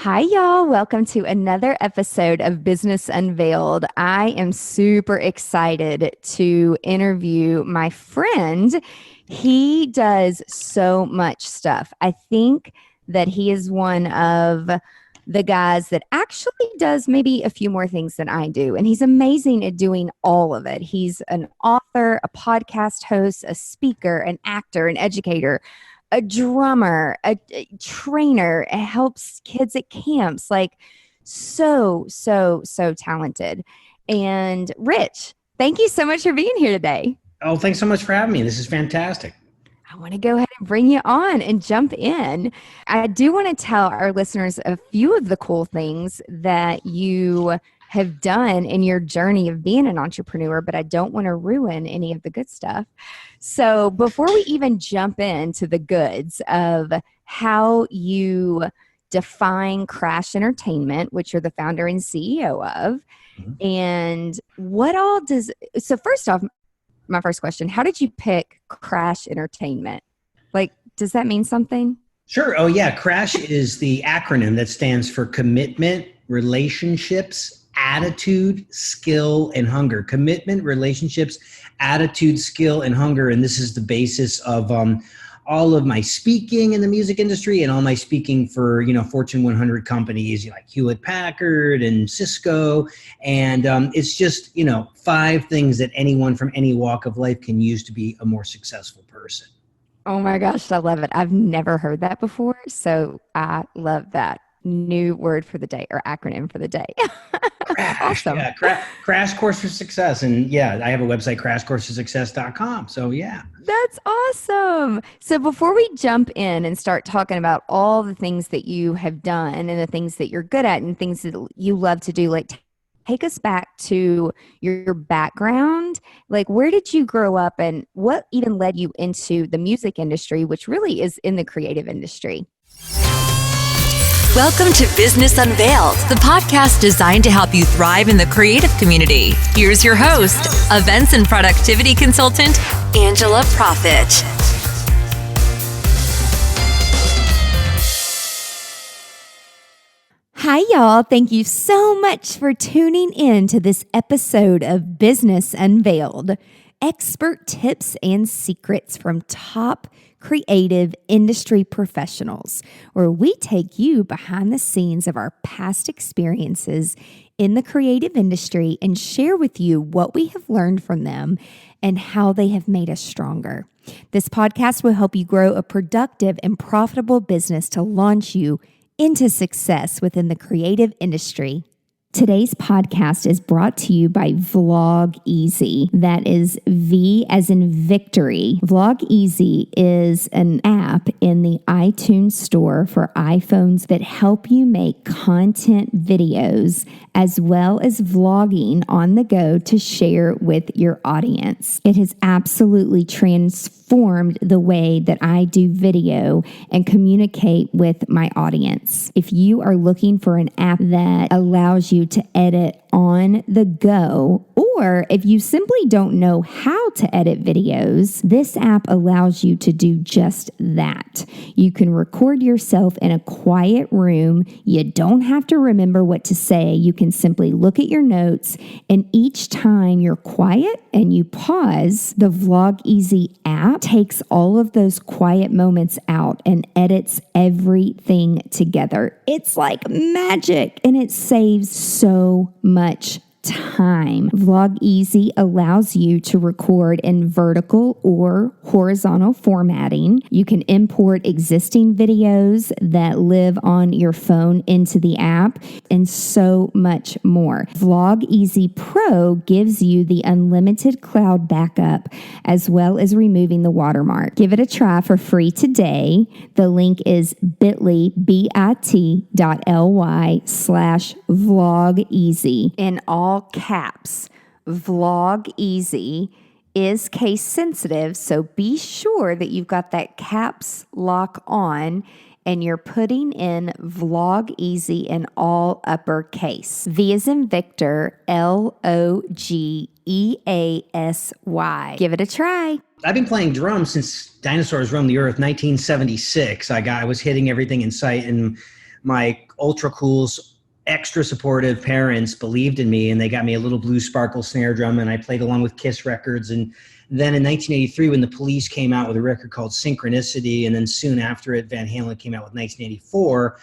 Hi, y'all. Welcome to another episode of Business Unveiled. I am super excited to interview my friend. He does so much stuff. I think that he is one of the guys that actually does maybe a few more things than I do. And he's amazing at doing all of it. He's an author, a podcast host, a speaker, an actor, an educator, a drummer, a trainer, helps kids at camps, like so talented. And Rich, thank you so much for being here today. Oh, thanks so much for having me. This is fantastic. I want to go ahead and bring you on and jump in. I do want to tell our listeners a few of the cool things that you have done in your journey of being an entrepreneur, but I don't want to ruin any of the good stuff. So before we even jump into the goods of how you define Crash Entertainment, which you're the founder and CEO of, and what all does, so first off, my first question, how did you pick Crash Entertainment? Like, does that mean something? Sure. Oh, yeah. CRASH is the acronym that stands for Commitment, Relationships, Attitude, Skill, and Hunger. Commitment, relationships, attitude, skill, and hunger. And this is the basis of all of my speaking in the music industry and all my speaking for, Fortune 100 companies like Hewlett Packard and Cisco. And it's just, 5 things that anyone from any walk of life can use to be a more successful person. Oh my gosh, I love it. I've never heard that before. So I love that new word for the day or acronym for the day. Crash. Awesome. Yeah, Crash Course for Success. And yeah, I have a website, crashcourseforsuccess.com. So yeah. That's awesome. So before we jump in and start talking about all the things that you have done and the things that you're good at and things that you love to do, like take us back to your background. Like, where did you grow up and what even led you into the music industry, which really is in the creative industry? Welcome to Business Unveiled, the podcast designed to help you thrive in the creative community. Here's your host, events and productivity consultant, Angela Profit. Hi, y'all. Thank you so much for tuning in to this episode of Business Unveiled. Expert tips and secrets from top creative industry professionals, where we take you behind the scenes of our past experiences in the creative industry and share with you what we have learned from them and how they have made us stronger. This podcast will help you grow a productive and profitable business to launch you into success within the creative industry. Today's podcast is brought to you by Vlog Easy. That is V as in victory. Vlog Easy is an app in the iTunes store for iPhones that help you make content videos as well as vlogging on the go to share with your audience. It has absolutely transformed the way that I do video and communicate with my audience. If you are looking for an app that allows you to edit on the go, or if you simply don't know how to edit videos, this app allows you to do just that. You can record yourself in a quiet room. You don't have to remember what to say. You can simply look at your notes, and each time you're quiet and you pause, the Vlog Easy app takes all of those quiet moments out and edits everything together. It's like magic, and it saves so much time. Vlog Easy allows you to record in vertical or horizontal formatting. You can import existing videos that live on your phone into the app, and so much more. Vlog Easy Pro gives you the unlimited cloud backup as well as removing the watermark. Give it a try for free today. The link is bit.ly/vlogeasy. In all caps, Vlog Easy is case sensitive, so be sure that you've got that caps lock on and you're putting in Vlog Easy in all uppercase. V as in Victor, LOGEASY. Give it a try. I've been playing drums since dinosaurs roamed the earth, 1976. I was hitting everything in sight, and my ultra cool, extra supportive parents believed in me, and they got me a little blue sparkle snare drum, and I played along with Kiss records. And then in 1983, when the Police came out with a record called Synchronicity, and then soon after it, Van Halen came out with 1984,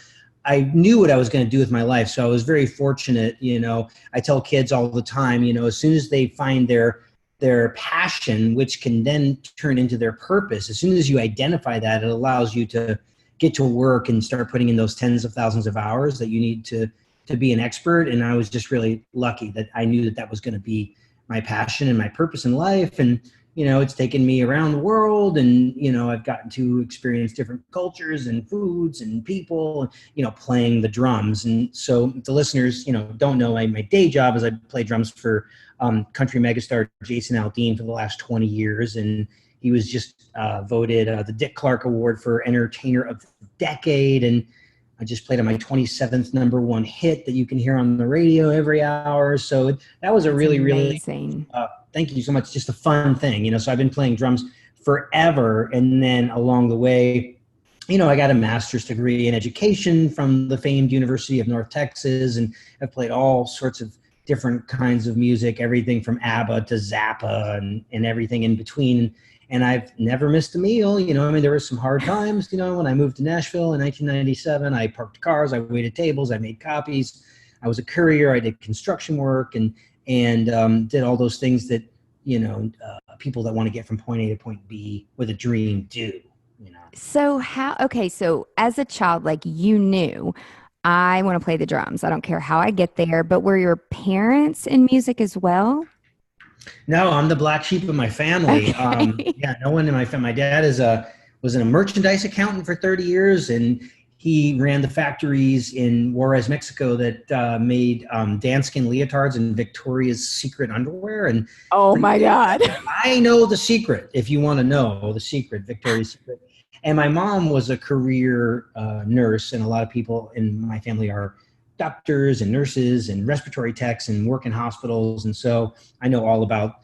I knew what I was going to do with my life. So I was very fortunate. I tell kids all the time, as soon as they find their passion, which can then turn into their purpose, as soon as you identify that, it allows you to get to work and start putting in those tens of thousands of hours that you need to be an expert. And I was just really lucky that I knew that was going to be my passion and my purpose in life. And, it's taken me around the world, and, I've gotten to experience different cultures and foods and people, playing the drums. And so the listeners, don't know my day job is I play drums for country megastar Jason Aldean for the last 20 years. And he was just voted the Dick Clark Award for Entertainer of the Decade. And I just played on my 27th #1 hit that you can hear on the radio every hour. So that was a really, amazing. Thank you so much. Just a fun thing, so I've been playing drums forever. And then along the way, I got a master's degree in education from the famed University of North Texas, and I've played all sorts of different kinds of music, everything from ABBA to Zappa and everything in between. And I've never missed a meal. There were some hard times, when I moved to Nashville in 1997, I parked cars, I waited tables, I made copies. I was a courier, I did construction work and did all those things that, people that want to get from point A to point B with a dream do, So so as a child, you knew, I want to play the drums. I don't care how I get there, but were your parents in music as well? No, I'm the black sheep of my family. Okay. No one in my family. My dad was a merchandise accountant for 30 years, and he ran the factories in Juarez, Mexico that made Danskin leotards and Victoria's Secret underwear. And Oh my God. I know the secret. If you want to know the secret, Victoria's Secret. And my mom was a career nurse, and a lot of people in my family are doctors and nurses and respiratory techs and work in hospitals. And so I know all about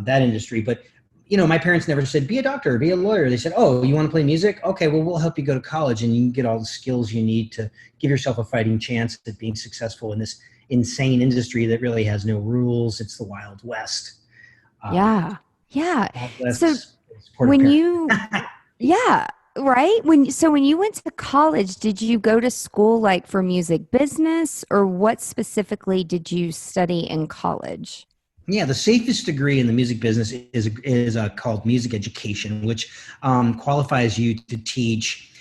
that industry. But, my parents never said, be a doctor, be a lawyer. They said, oh, you want to play music? Okay, well, we'll help you go to college and you can get all the skills you need to give yourself a fighting chance at being successful in this insane industry that really has no rules. It's the Wild West. Yeah. Wild West So is Puerto when Rico. yeah, right. When you went to college, did you go to school for music business, or what specifically did you study in college? Yeah, the safest degree in the music business is called music education, which qualifies you to teach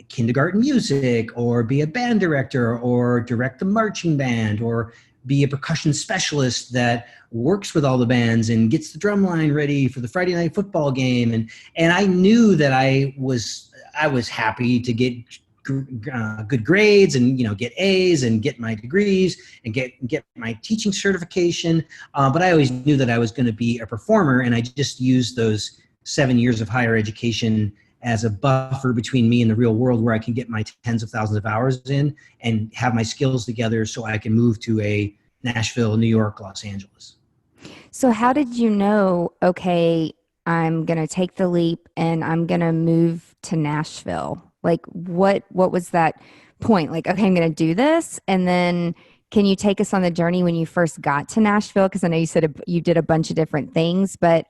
kindergarten music, or be a band director, or direct a marching band, or be a percussion specialist that works with all the bands and gets the drum line ready for the Friday night football game. And I knew that I was happy to get good grades and get A's and get my degrees and get my teaching certification, but I always knew that I was going to be a performer, and I just used those 7 years of higher education as a buffer between me and the real world, where I can get my tens of thousands of hours in and have my skills together so I can move to a Nashville, New York, Los Angeles. So how did you know, okay, I'm going to take the leap and I'm going to move to Nashville? What was that point? Okay, I'm going to do this. And then can you take us on the journey when you first got to Nashville? Because I know you said you did a bunch of different things, but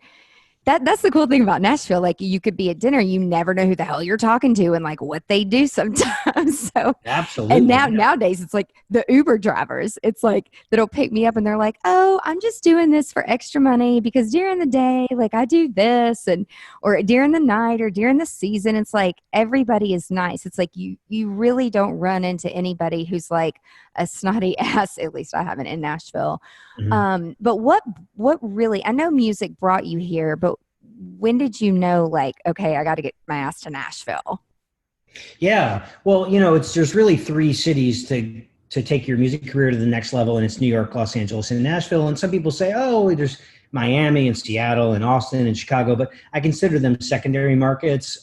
that's the cool thing about Nashville. You could be at dinner, you never know who the hell you're talking to and what they do sometimes. So Absolutely. And nowadays it's the Uber drivers. It's that'll pick me up and they're like, "Oh, I'm just doing this for extra money because during the day, I do this, or during the night or during the season." It's everybody is nice. It's you really don't run into anybody who's a snotty ass. At least I haven't in Nashville. Mm-hmm. But what really, I know music brought you here, but when did you know okay, I got to get my ass to Nashville? Yeah. Well, there's really three cities to take your music career to the next level, and it's New York, Los Angeles, and Nashville. And some people say, oh, there's Miami and Seattle and Austin and Chicago, but I consider them secondary markets.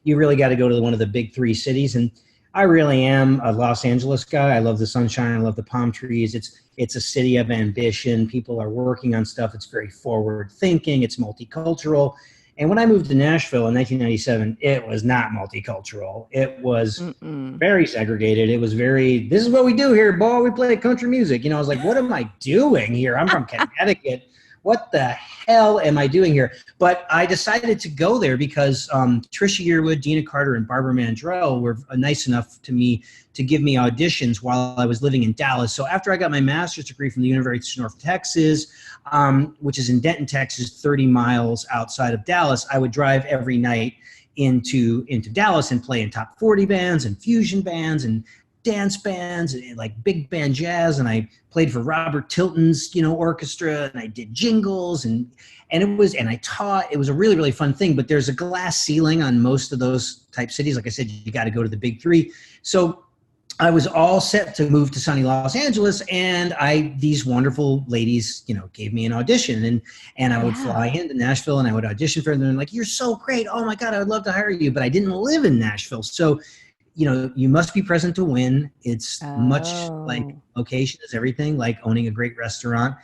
You really got to go to one of the big three cities. And I really am a Los Angeles guy. I love the sunshine. I love the palm trees. It's a city of ambition. People are working on stuff. It's very forward thinking. It's multicultural. And when I moved to Nashville in 1997, it was not multicultural. It was very segregated. It was very, this is what we do here, boy. We play country music. I was like, what am I doing here? I'm from Connecticut. What the hell am I doing here? But I decided to go there because Trisha Yearwood, Dina Carter, and Barbara Mandrell were nice enough to me to give me auditions while I was living in Dallas. So after I got my master's degree from the University of North Texas, which is in Denton, Texas, 30 miles outside of Dallas, I would drive every night into Dallas and play in top 40 bands and fusion bands and dance bands and like big band jazz, and I played for Robert Tilton's orchestra, and I did jingles and I taught. It was a really, really fun thing, but there's a glass ceiling on most of those type cities. Like I said, you got to go to the big three. So I was all set to move to sunny Los Angeles, and these wonderful ladies gave me an audition, and I would fly into Nashville and I would audition for them, and like, you're so great, oh my god, I would love to hire you. But I didn't live in Nashville, so you must be present to win. It's much like location is everything, like owning a great restaurant.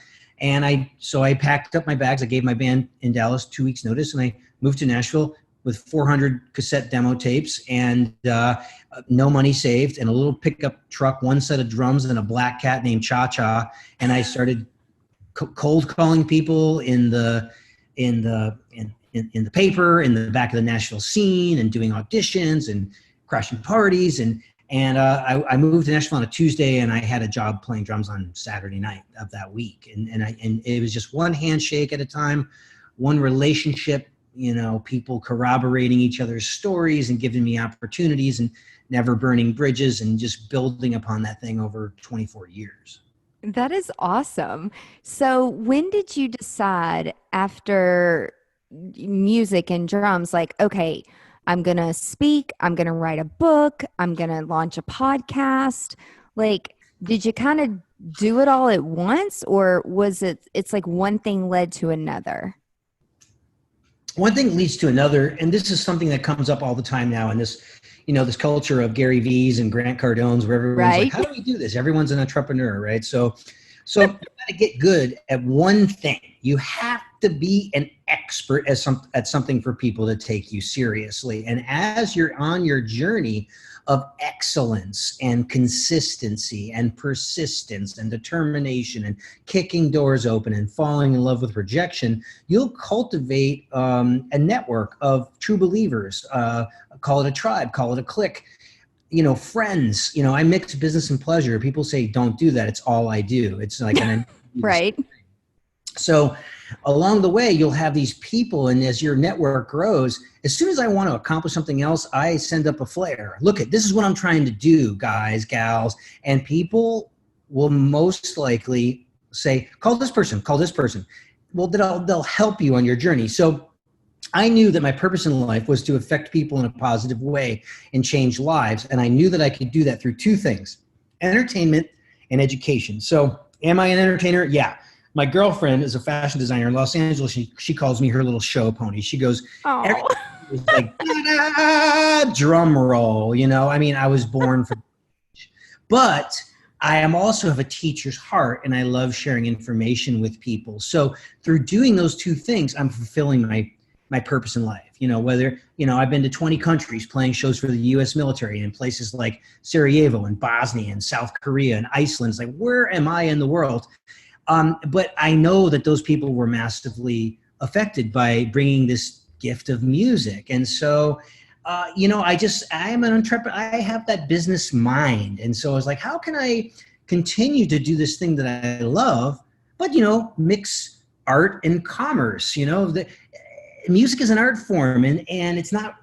And so I packed up my bags. I gave my band in Dallas 2 weeks notice, and I moved to Nashville with 400 cassette demo tapes and no money saved, and a little pickup truck, one set of drums, and a black cat named Cha Cha. And I started cold calling people in the paper, in the back of the Nashville scene, and doing auditions and crashing parties, and I moved to Nashville on a Tuesday, and I had a job playing drums on Saturday night of that week, and it was just one handshake at a time, one relationship, people corroborating each other's stories and giving me opportunities, and never burning bridges, and just building upon that thing over 24 years. That is awesome. So when did you decide, after music and drums, like, okay, I'm going to speak, I'm going to write a book, I'm going to launch a podcast? Like, did you kind of do it all at once, or was it's like one thing led to another? One thing leads to another. And this is something that comes up all the time now in this, this culture of Gary V's and Grant Cardone's, where everyone's like, how do we do this? Everyone's an entrepreneur, right? So you got to get good at one thing. You have to be an expert at something for people to take you seriously. And as you're on your journey of excellence and consistency and persistence and determination and kicking doors open and falling in love with rejection, you'll cultivate a network of true believers. Call it a tribe, call it a clique. Friends. I mix business and pleasure. People say, don't do that. It's all I do. It's like, right. So along the way, you'll have these people, and as your network grows, as soon as I want to accomplish something else, I send up a flare. Look, this is what I'm trying to do, guys, gals. And people will most likely say, call this person. Well, they'll help you on your journey. So I knew that my purpose in life was to affect people in a positive way and change lives. And I knew that I could do that through two things: entertainment and education. So am I an entertainer? Yeah. My girlfriend is a fashion designer in Los Angeles. She calls me her little show pony. She goes, was like, drum roll, I was born for, but I also have a teacher's heart, and I love sharing information with people. So through doing those two things, I'm fulfilling my purpose in life. Whether, I've been to 20 countries playing shows for the U.S. military in places like Sarajevo and Bosnia and South Korea and Iceland. It's like, where am I in the world? But I know that those people were massively affected by bringing this gift of music. And so, I am an entrepreneur. I have that business mind. And so I was like, how can I continue to do this thing that I love, but, mix art and commerce? Music is an art form, and it's not,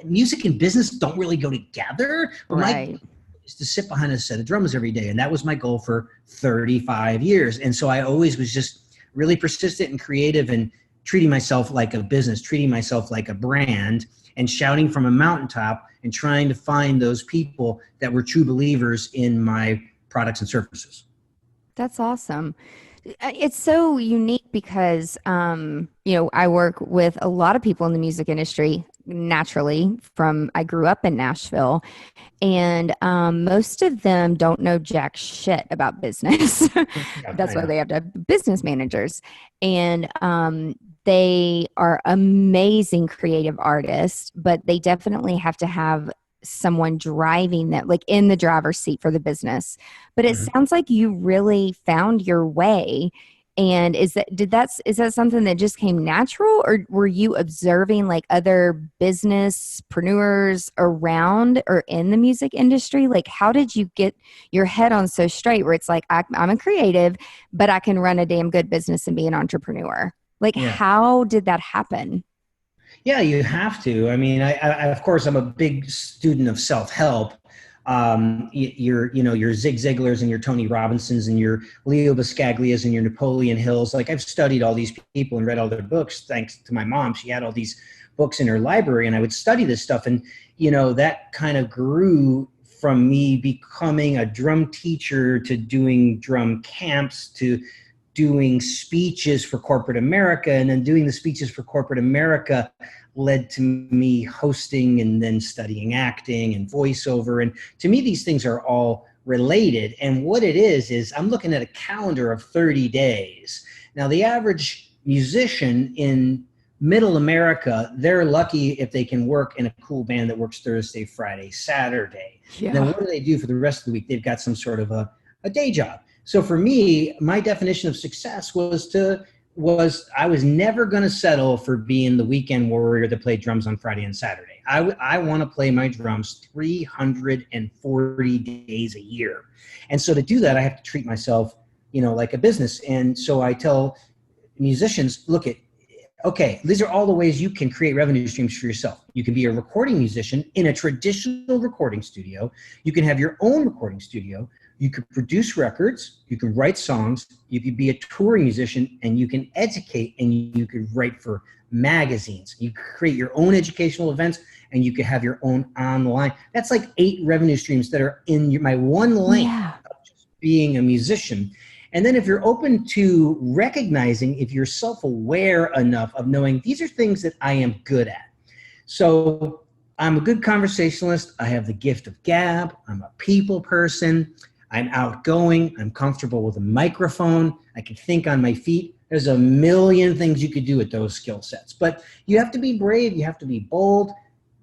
music and business don't really go together. Right. To sit behind a set of drums every day. And that was my goal for 35 years. And so I always was just really persistent and creative, and treating myself like a business, treating myself like a brand, and shouting from a mountaintop and trying to find those people that were true believers in my products and services. That's awesome. It's so unique because, I work with a lot of people in the music industry naturally I grew up in Nashville, and most of them don't know jack shit about business. That's why they have to have business managers. And they are amazing creative artists, but they definitely have to have someone driving that, like in the driver's seat for the business. But it sounds like you really found your way. And is that something that just came natural, or were you observing like other businesspreneurs around or in the music industry? Like, how did you get your head on so straight where it's like, I'm a creative, but I can run a damn good business and be an entrepreneur? Like, how did that happen? Yeah, you have to. I mean, I of course, I'm a big student of self-help. Your Zig Ziglars and your Tony Robbinsons and your Leo Buscaglias and your Napoleon Hills. Like, I've studied all these people and read all their books. Thanks to my mom, she had all these books in her library, and I would study this stuff. And that kind of grew from me becoming a drum teacher to doing drum camps to doing speeches for corporate America, and then doing the speeches for corporate America led to me hosting and then studying acting and voiceover. And to me, these things are all related. And what it is I'm looking at a calendar of 30 days. Now, the average musician in middle America, they're lucky if they can work in a cool band that works Thursday, Friday, Saturday. Yeah. Then what do they do for the rest of the week? They've got some sort of a day job. So for me, my definition of success was I was never going to settle for being the weekend warrior that played drums on Friday and Saturday. I want to play my drums 340 days a year. And so to do that, I have to treat myself, like a business. And so I tell musicians, okay, these are all the ways you can create revenue streams for yourself. You can be a recording musician in a traditional recording studio. You can have your own recording studio. You could produce records, you can write songs, you could be a touring musician, and you can educate, and you could write for magazines. You could create your own educational events, and you could have your own online. That's like 8 revenue streams that are in my one lane of just being a musician. And then if you're open to recognizing, if you're self-aware enough of knowing these are things that I am good at. So I'm a good conversationalist. I have the gift of gab. I'm a people person. I'm outgoing. I'm comfortable with a microphone. I can think on my feet. There's a million things you could do with those skill sets. But you have to be brave. You have to be bold.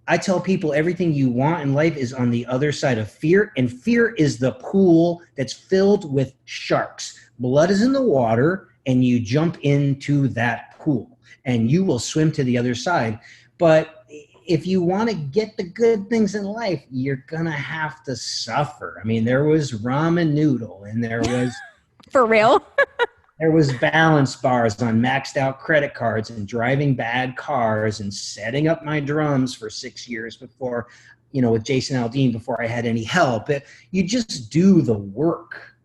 I tell people everything you want in life is on the other side of fear. And fear is the pool that's filled with sharks. Blood is in the water, and you jump into that pool, and you will swim to the other side. But if you want to get the good things in life, you're going to have to suffer. I mean, there was ramen noodle, and there was... For real? There was balance bars on maxed out credit cards, and driving bad cars, and setting up my drums for 6 years before, with Jason Aldean, before I had any help. You just do the work.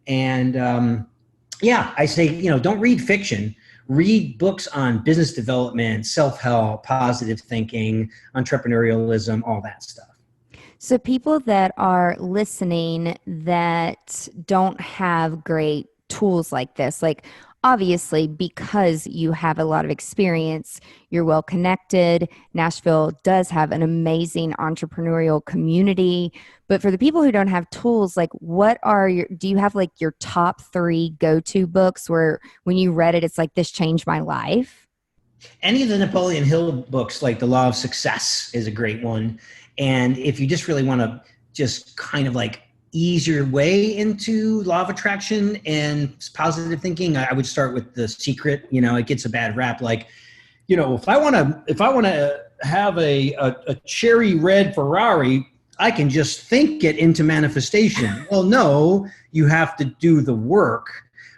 And I say, don't read fiction. Read books on business development, self-help, positive thinking, entrepreneurialism, all that stuff. So people that are listening that don't have great tools like this, like obviously because you have a lot of experience, you're well connected. Nashville does have an amazing entrepreneurial community. But for the people who don't have tools, like do you have like your top 3 go-to books where when you read it, it's like, this changed my life? Any of the Napoleon Hill books, like The Law of Success is a great one. And if you just really want to just kind of like ease your way into law of attraction and positive thinking, I would start with The Secret. It gets a bad rap. Like, if I want to have a cherry red Ferrari, I can just think it into manifestation. Well, no, you have to do the work.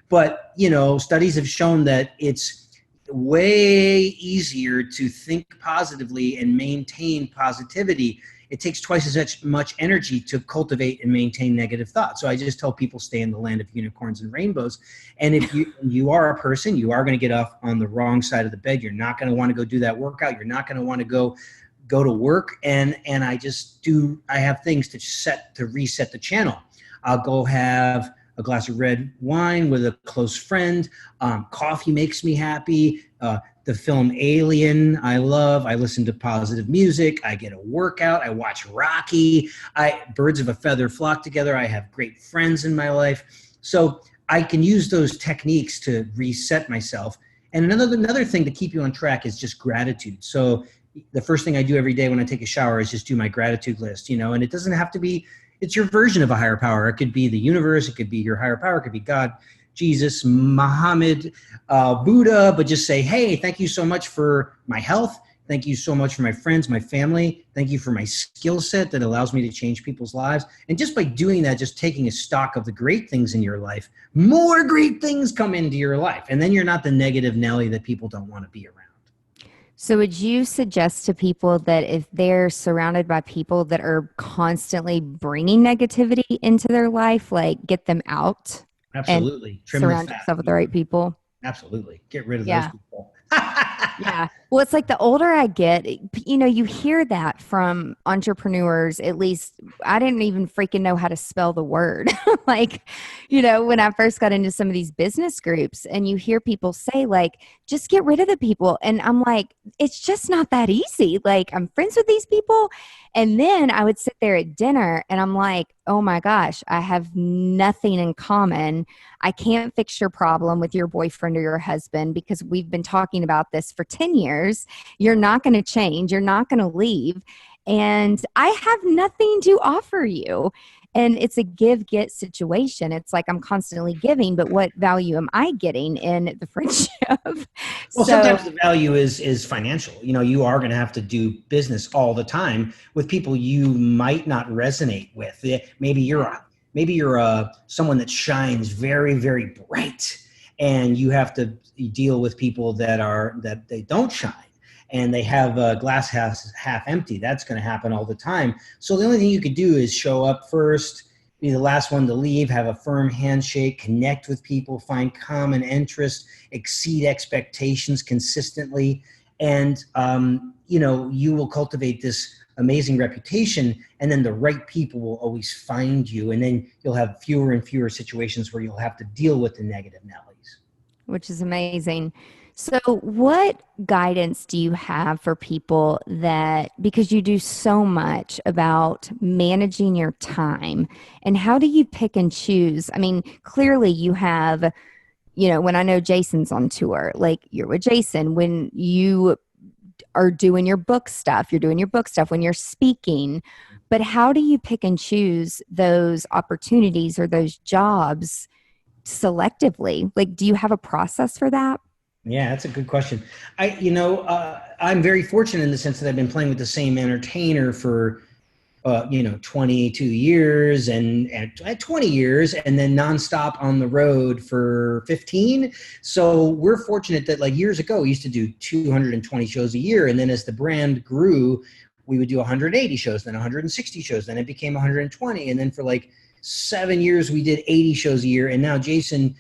But, studies have shown that it's way easier to think positively and maintain positivity. It takes twice as much energy to cultivate and maintain negative thoughts. So I just tell people, stay in the land of unicorns and rainbows. And if you are a person, you are going to get off on the wrong side of the bed. You're not going to want to go do that workout. You're not going to want to go to work. And I have things to reset the channel. I'll go have a glass of red wine with a close friend. Coffee makes me happy. The film Alien, I love. I listen to positive music. I get a workout. I watch Rocky. Birds of a feather flock together. I have great friends in my life. So I can use those techniques to reset myself. And another thing to keep you on track is just gratitude. So the first thing I do every day when I take a shower is just do my gratitude list, and it doesn't have to be, it's your version of a higher power. It could be the universe. It could be your higher power. It could be God, Jesus, Muhammad, Buddha, but just say, hey, thank you so much for my health. Thank you so much for my friends, my family. Thank you for my skill set that allows me to change people's lives. And just by doing that, just taking a stock of the great things in your life, more great things come into your life. And then you're not the negative Nelly that people don't want to be around. So would you suggest to people that if they're surrounded by people that are constantly bringing negativity into their life, like get them out? Absolutely. And surround yourself with the right people? Absolutely. Get rid of those people. Yeah. Well, it's like the older I get, you hear that from entrepreneurs. At least I didn't even freaking know how to spell the word. Like, when I first got into some of these business groups, and you hear people say like, just get rid of the people. And I'm like, it's just not that easy. Like, I'm friends with these people. And then I would sit there at dinner and I'm like, oh my gosh, I have nothing in common. I can't fix your problem with your boyfriend or your husband because we've been talking about this for 10 years. You're not going to change. You're not going to leave. And I have nothing to offer you. And it's a give-get situation. It's like I'm constantly giving, but what value am I getting in the friendship? Well, sometimes the value is financial. You are going to have to do business all the time with people you might not resonate with. Maybe you're someone that shines very, very bright, and you have to deal with people that they don't shine, and they have a glass half empty. That's going to happen all the time. So the only thing you could do is show up first, be the last one to leave, have a firm handshake, connect with people, find common interests, exceed expectations consistently. And, you will cultivate this amazing reputation, and then the right people will always find you. And then you'll have fewer and fewer situations where you'll have to deal with the negative Nellies. Which is amazing. So what guidance do you have for people that, because you do so much about managing your time, and how do you pick and choose? I mean, clearly you have, when I know Jason's on tour, like you're with Jason, when you are doing your book stuff, you're doing your book stuff when you're speaking, but how do you pick and choose those opportunities or those jobs selectively? Like, do you have a process for that? Yeah, that's a good question. I'm very fortunate in the sense that I've been playing with the same entertainer for, 22 years and 20 years, and then nonstop on the road for 15. So we're fortunate that like years ago, we used to do 220 shows a year. And then as the brand grew, we would do 180 shows, then 160 shows, then it became 120. And then for like 7 years, we did 80 shows a year. And now Jason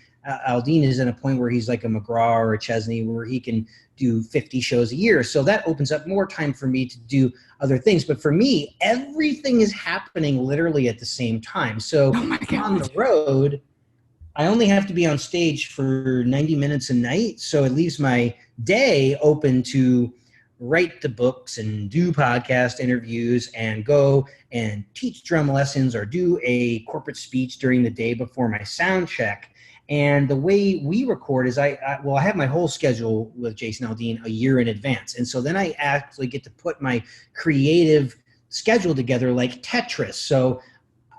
Aldean is at a point where he's like a McGraw or a Chesney where he can do 50 shows a year. So that opens up more time for me to do other things. But for me, everything is happening literally at the same time. So on the road, I only have to be on stage for 90 minutes a night. So it leaves my day open to write the books and do podcast interviews and go and teach drum lessons or do a corporate speech during the day before my sound check. And the way we record is I have my whole schedule with Jason Aldean a year in advance. And so then I actually get to put my creative schedule together like Tetris. So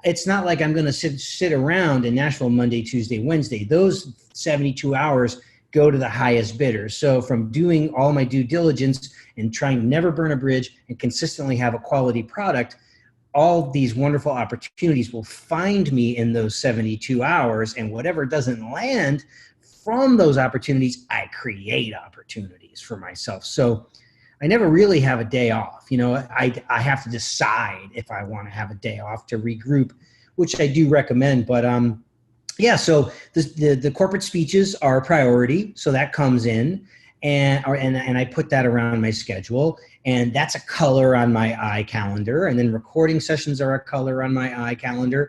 it's not like I'm going to sit around in Nashville Monday, Tuesday, Wednesday. Those 72 hours go to the highest bidder. So from doing all my due diligence and trying to never burn a bridge and consistently have a quality product, all these wonderful opportunities will find me in those 72 hours, and whatever doesn't land from those opportunities, I create opportunities for myself. So I never really have a day off. I have to decide if I want to have a day off to regroup, which I do recommend. But so the corporate speeches are a priority. So that comes in. And I put that around my schedule, and that's a color on my iCalendar. And then recording sessions are a color on my iCalendar.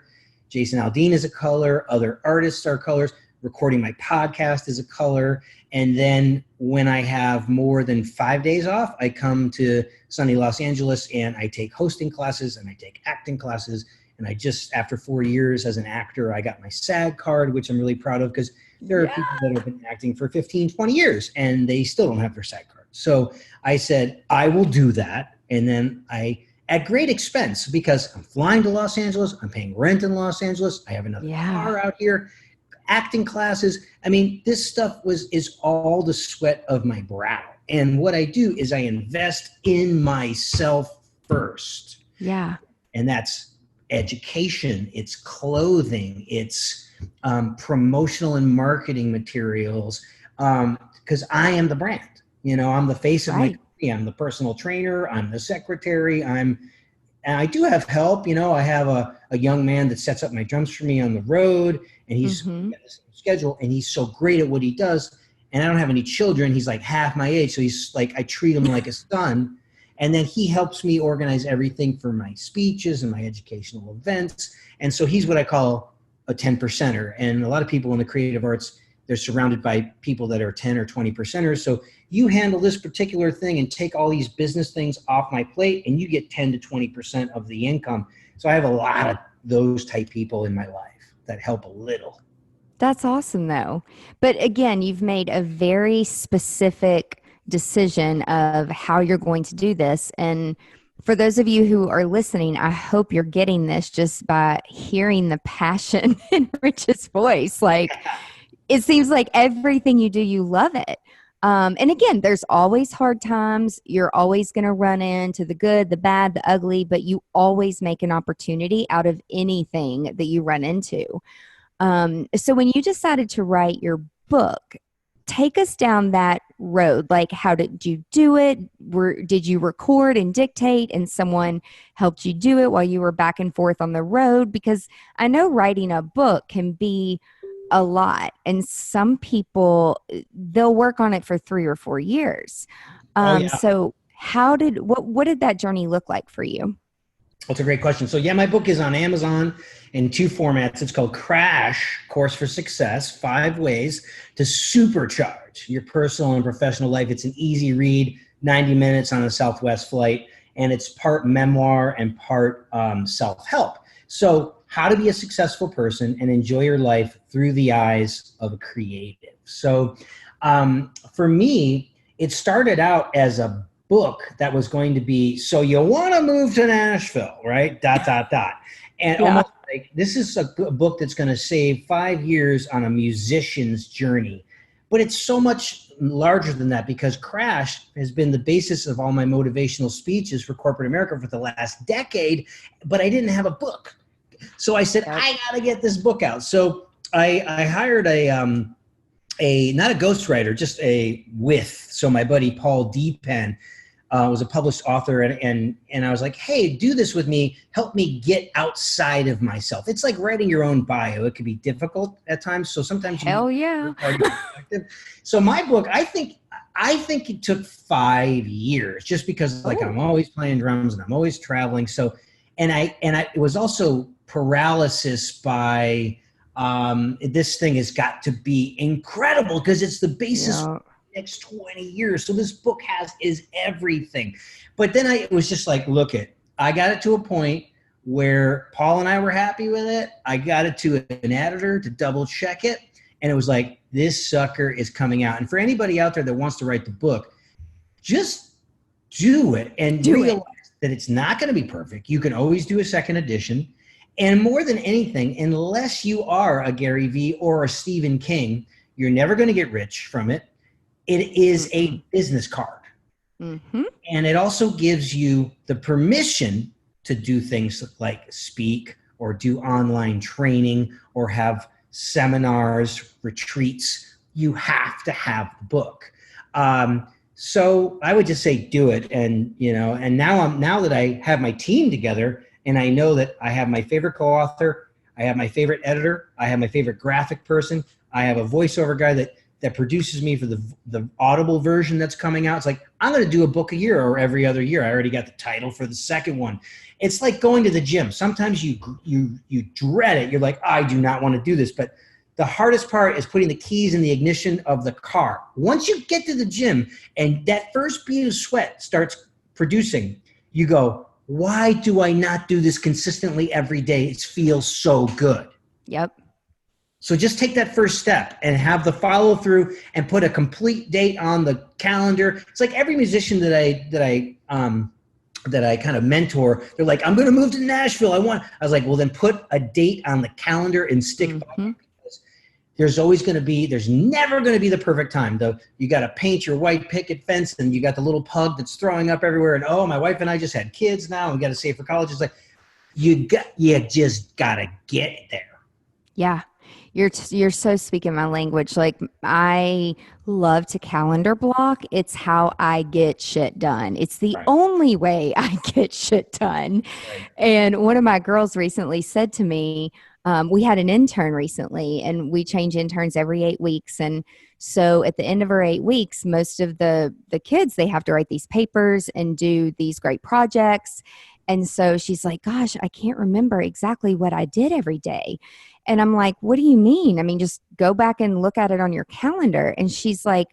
Jason Aldean is a color. Other artists are colors. Recording my podcast is a color. And then when I have more than 5 days off, I come to sunny Los Angeles and I take hosting classes and I take acting classes And I just, after 4 years as an actor, I got my SAG card, which I'm really proud of, because there are people that have been acting for 15, 20 years and they still don't have their SAG card. So I said, I will do that. And then at great expense, because I'm flying to Los Angeles, I'm paying rent in Los Angeles, I have another car out here, acting classes. I mean, this stuff is all the sweat of my brow. And what I do is I invest in myself first. Yeah. And that's education, it's clothing, it's promotional and marketing materials, because I am the brand. You know, I'm the face of my company. I'm the personal trainer. I'm the secretary. And I do have help. You know, I have a young man that sets up my drums for me on the road, and he's got this schedule, and he's so great at what he does. And I don't have any children. He's like half my age. So he's like, I treat him like a son. And then he helps me organize everything for my speeches and my educational events. And so he's what I call a 10%er. And a lot of people in the creative arts, they're surrounded by people that are 10 or 20%ers. So you handle this particular thing and take all these business things off my plate, and you get 10 to 20% of the income. So I have a lot of those type people in my life that help a little. That's awesome, though. But again, you've made a very specific decision of how you're going to do this. And for those of you who are listening, I hope you're getting this just by hearing the passion in Rich's voice. Like, it seems like everything you do, you love it. And again, there's always hard times. You're always going to run into the good, the bad, the ugly, but you always make an opportunity out of anything that you run into. So when you decided to write your book, take us down that road. Like, how did you do it? Did you record and dictate and someone helped you do it while you were back and forth on the road? Because I know writing a book can be a lot, and some people, they'll work on it for 3 or 4 years. So what did that journey look like for you? That's a great question. So yeah, my book is on Amazon in 2 formats. It's called Crash, Course for Success, 5 Ways to Supercharge Your Personal and Professional Life. It's an easy read, 90 minutes on a Southwest flight, and it's part memoir and part self-help. So how to be a successful person and enjoy your life through the eyes of a creative. So for me, it started out as a book that was going to be, so you want to move to Nashville, right? ... And almost like, this is a book that's going to save 5 years on a musician's journey. But it's so much larger than that, because Crash has been the basis of all my motivational speeches for corporate America for the last decade, but I didn't have a book. So I said, I got to get this book out. So I hired not a ghostwriter, just so my buddy Paul Deepen was a published author, and I was like, hey, do this with me. Help me get outside of myself. It's like writing your own bio. It can be difficult at times. So sometimes So my book, I think it took 5 years, just because I'm always playing drums and I'm always traveling. So, and it was also paralysis by this thing has got to be incredible, because it's the basis for the next 20 years. So this book is everything. But then it was just like, I got it to a point where Paul and I were happy with it. I got it to an editor to double check it. And it was like, this sucker is coming out. And for anybody out there that wants to write the book, just do it and realize that it's not going to be perfect. You can always do a second edition. And more than anything, unless you are a Gary Vee or a Stephen King, you're never going to get rich from it. It is a business card. Mm-hmm. And it also gives you the permission to do things like speak or do online training or have seminars, retreats. You have to have the book. So I would just say do it. And, and now that I have my team together, and I know that I have my favorite co-author, I have my favorite editor, I have my favorite graphic person, I have a voiceover guy that produces me for the Audible version that's coming out. It's like, I'm going to do a book a year or every other year. I already got the title for the second one. It's like going to the gym. Sometimes you dread it. You're like, I do not want to do this. But the hardest part is putting the keys in the ignition of the car. Once you get to the gym and that first bead of sweat starts producing, you go, why do I not do this consistently every day? It feels so good. Yep. So just take that first step and have the follow through and put a complete date on the calendar. It's like every musician that I kind of mentor, they're like, I'm going to move to Nashville. I was like, well, then put a date on the calendar and stick by it, because there's never going to be the perfect time. Though you got to paint your white picket fence, and you got the little pug that's throwing up everywhere. And my wife and I just had kids now, and we got to save for college. It's like, you just got to get there. Yeah. You're so speaking my language. Like, I love to calendar block. It's how I get shit done. It's the only way I get shit done. Right. And one of my girls recently said to me, we had an intern recently, and we change interns every 8 weeks. And so at the end of our 8 weeks, most of the kids, they have to write these papers and do these great projects. And so she's like, gosh, I can't remember exactly what I did every day. And I'm like, what do you mean? I mean, just go back and look at it on your calendar. And she's like,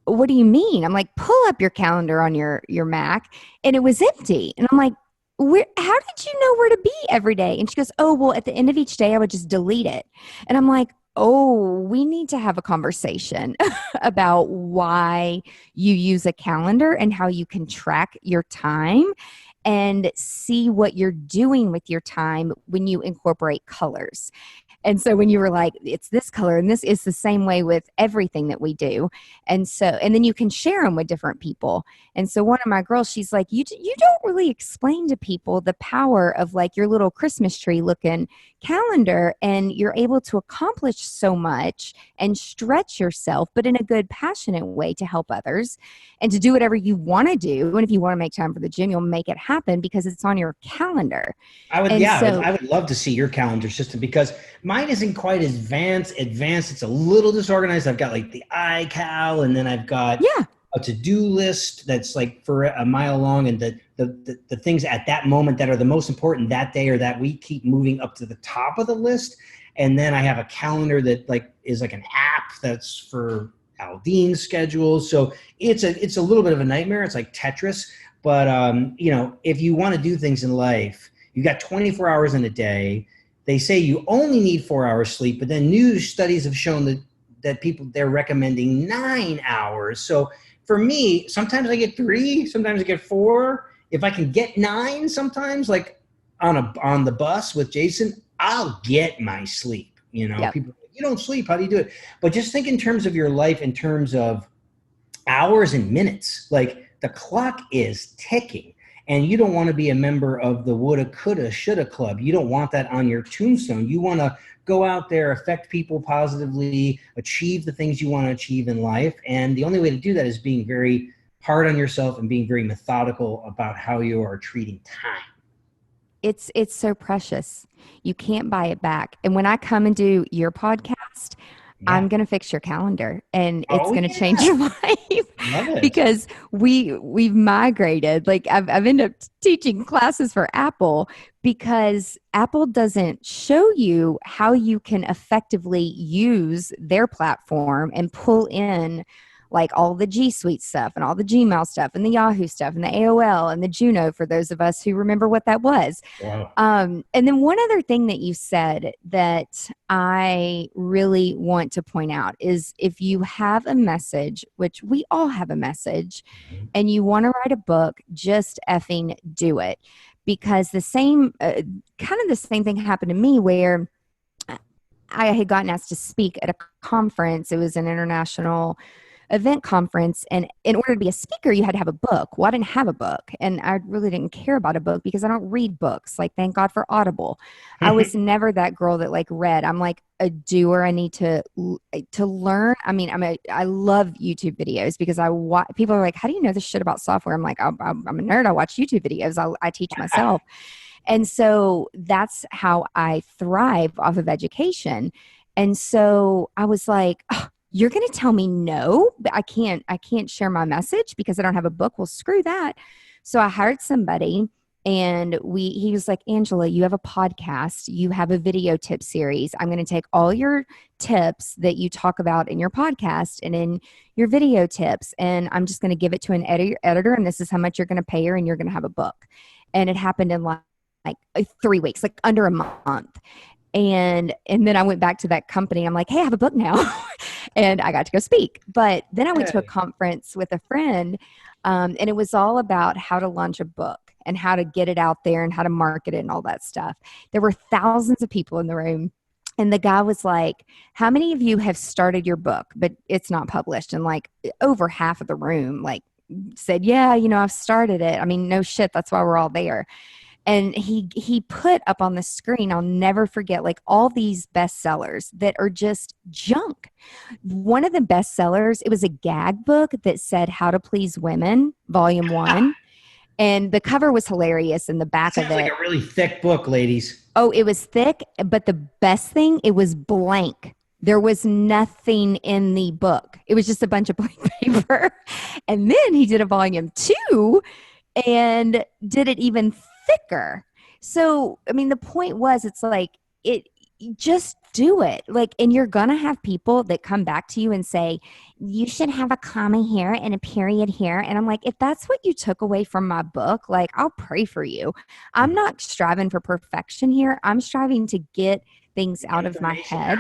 what do you mean? I'm like, pull up your calendar on your Mac. And it was empty. And I'm like, how did you know where to be every day? And she goes, oh, well, at the end of each day, I would just delete it. And I'm like, oh, we need to have a conversation about why you use a calendar and how you can track your time and see what you're doing with your time when you incorporate colors. And so when you were like, it's this color, and this is the same way with everything that we do. And then you can share them with different people. And so one of my girls, she's like, you don't really explain to people the power of like your little Christmas tree looking calendar, and you're able to accomplish so much and stretch yourself, but in a good, passionate way to help others and to do whatever you want to do. And if you want to make time for the gym, you'll make it happen because it's on your calendar. I would love to see your calendar system, because mine isn't quite as advanced. It's a little disorganized. I've got like the iCal, and then I've got a to-do list that's like for a mile long, and the things at that moment that are the most important that day or that week keep moving up to the top of the list. And then I have a calendar that like is like an app that's for Aldean schedules. So it's a little bit of a nightmare. It's like Tetris. But if you want to do things in life, you got 24 hours in a day. They say you only need 4 hours sleep, but then new studies have shown that people, they're recommending 9 hours. So for me, sometimes I get 3, sometimes I get 4. If I can get 9, sometimes like on the bus with Jason, I'll get my sleep. Yep. People, you don't sleep. How do you do it? But just think in terms of your life, in terms of hours and minutes. Like, the clock is ticking, and you don't want to be a member of the woulda, coulda, shoulda club. You don't want that on your tombstone. You want to go out there, affect people positively, achieve the things you want to achieve in life. And the only way to do that is being very hard on yourself and being very methodical about how you are treating time. It's so precious. You can't buy it back. And when I come and do your podcast, I'm going to fix your calendar, and it's going to change your life because we've migrated. Like, I've ended up teaching classes for Apple because Apple doesn't show you how you can effectively use their platform and pull in like all the G Suite stuff and all the Gmail stuff and the Yahoo stuff and the AOL and the Juno, for those of us who remember what that was. Wow. And then one other thing that you said that I really want to point out is, if you have a message, which we all have a message, and you want to write a book, just effing do it. Because the same thing happened to me, where I had gotten asked to speak at a conference. It was an international event conference, and in order to be a speaker, you had to have a book. Well, I didn't have a book, and I really didn't care about a book because I don't read books. Like, thank God for Audible. I was never that girl that like read. I'm like a doer. I need to learn. I mean, I love YouTube videos because people are like, how do you know this shit about software? I'm like, I'm a nerd. I watch YouTube videos. I teach myself. And so that's how I thrive off of education. And so I was like, oh, you're going to tell me no, but I can't share my message because I don't have a book. Well, screw that. So I hired somebody, and he was like, Angela, you have a podcast, you have a video tip series. I'm going to take all your tips that you talk about in your podcast and in your video tips, and I'm just going to give it to an editor, and this is how much you're going to pay her, and you're going to have a book. And it happened in like 3 weeks, like under a month. And then I went back to that company. I'm like, hey, I have a book now. And I got to go speak. But then I went to a conference with a friend, and it was all about how to launch a book and how to get it out there and how to market it and all that stuff. There were thousands of people in the room. And the guy was like, how many of you have started your book, but it's not published? And like over half of the room like said, yeah, I've started it. I mean, no shit. That's why we're all there. And he put up on the screen, I'll never forget, like all these bestsellers that are just junk. One of the bestsellers, it was a gag book that said How to Please Women, Volume 1. And the cover was hilarious in the back of it. Sounds like a really thick book, ladies. Oh, it was thick, but the best thing, it was blank. There was nothing in the book. It was just a bunch of blank paper. And then he did a Volume 2 and did it even thicker. So, I mean, the point was, it's like, just do it. Like, and you're going to have people that come back to you and say, you should have a comma here and a period here. And I'm like, if that's what you took away from my book, like, I'll pray for you. I'm not striving for perfection here. I'm striving to get things out of my head.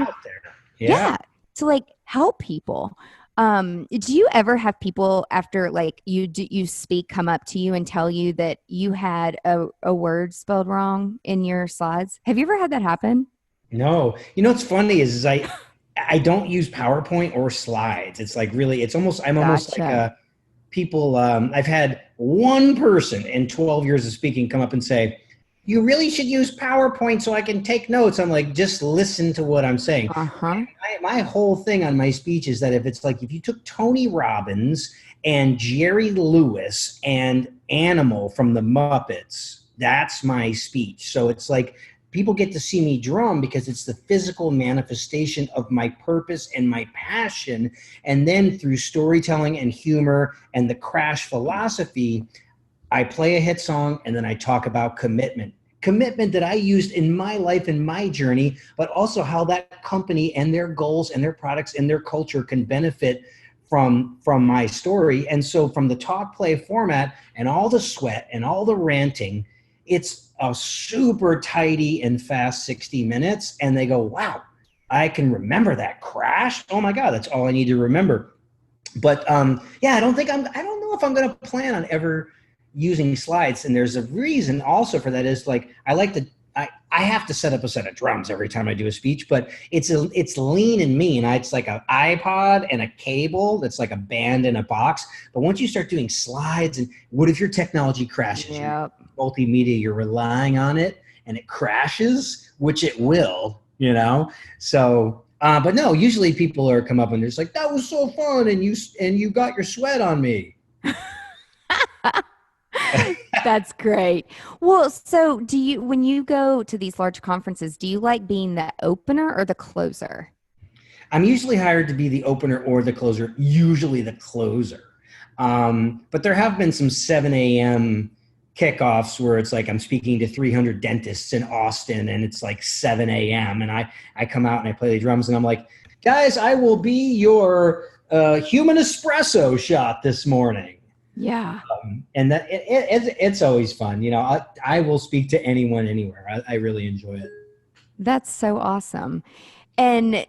Yeah. To like help people. Do you ever have people after like you speak come up to you and tell you that you had a word spelled wrong in your slides? Have you ever had that happen? No. What's funny is I don't use PowerPoint or slides. It's like really, I'm almost like a people. I've had one person in 12 years of speaking come up and say, you really should use PowerPoint so I can take notes. I'm like, just listen to what I'm saying. My whole thing on my speech is that if you took Tony Robbins and Jerry Lewis and Animal from the Muppets, that's my speech. So it's like people get to see me drum because it's the physical manifestation of my purpose and my passion. And then through storytelling and humor and the crash philosophy, I play a hit song and then I talk about commitment that I used in my life and my journey, but also how that company and their goals and their products and their culture can benefit from my story. And so from the talk play format and all the sweat and all the ranting, it's a super tidy and fast 60 minutes. And they go, wow, I can remember that crash. Oh my God, that's all I need to remember. But I don't know if I'm going to plan on ever using slides. And there's a reason also for that is like, I have to set up a set of drums every time I do a speech, but it's lean and mean. It's like an iPod and a cable that's like a band in a box. But once you start doing slides, and what if your technology crashes? Yep. Multimedia, you're relying on it and it crashes, which it will, So, but no, usually people come up and they're just like, that was so fun. And you got your sweat on me. That's great. Well, so when you go to these large conferences, do you like being the opener or the closer? I'm usually hired to be the opener or the closer, usually the closer. But there have been some 7 a.m. kickoffs where it's like I'm speaking to 300 dentists in Austin and it's like 7 a.m. And I come out and I play the drums and I'm like, guys, I will be your human espresso shot this morning. Yeah. And that it's always fun. I will speak to anyone, anywhere. I really enjoy it. That's so awesome. And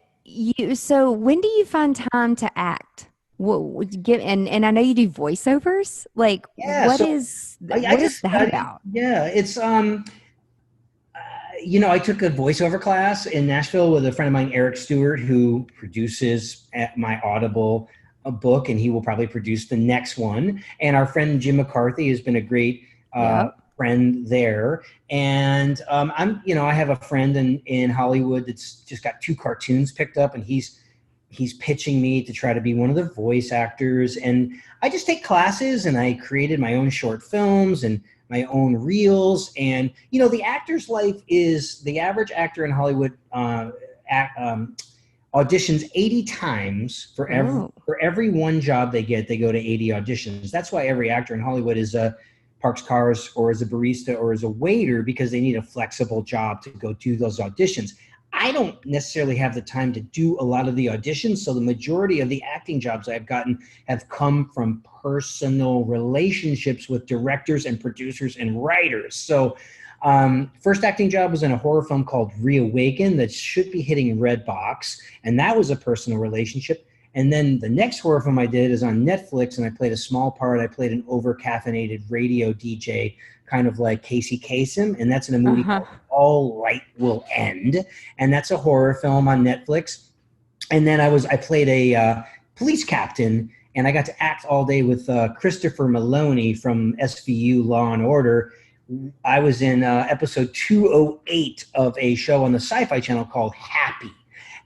so when do you find time to act? And I know you do voiceovers. Like, what is that about? Yeah, it's I took a voiceover class in Nashville with a friend of mine, Eric Stewart, who produces my Audible book, and he will probably produce the next one. And our friend Jim McCarthy has been a great friend there. And I have a friend in Hollywood that's just got 2 cartoons picked up, and he's pitching me to try to be one of the voice actors. And I just take classes, and I created my own short films and my own reels. And the actor's life is the average actor in Hollywood auditions 80 times for every one job they get. They go to 80 auditions. That's why every actor in Hollywood is a parks cars or as a barista or as a waiter, because they need a flexible job to go do those auditions. I don't necessarily have the time to do a lot of the auditions. So the majority of the acting jobs I've gotten have come from personal relationships with directors and producers and writers. So first acting job was in a horror film called Reawaken that should be hitting Redbox. And that was a personal relationship. And then the next horror film I did is on Netflix, and I played a small part. I played an over-caffeinated radio DJ, kind of like Casey Kasem, and that's in a movie called All Light Will End, and that's a horror film on Netflix. And then I played a police captain, and I got to act all day with Christopher Maloney from SVU Law and Order. I was in episode 208 of a show on the Sci-Fi Channel called Happy.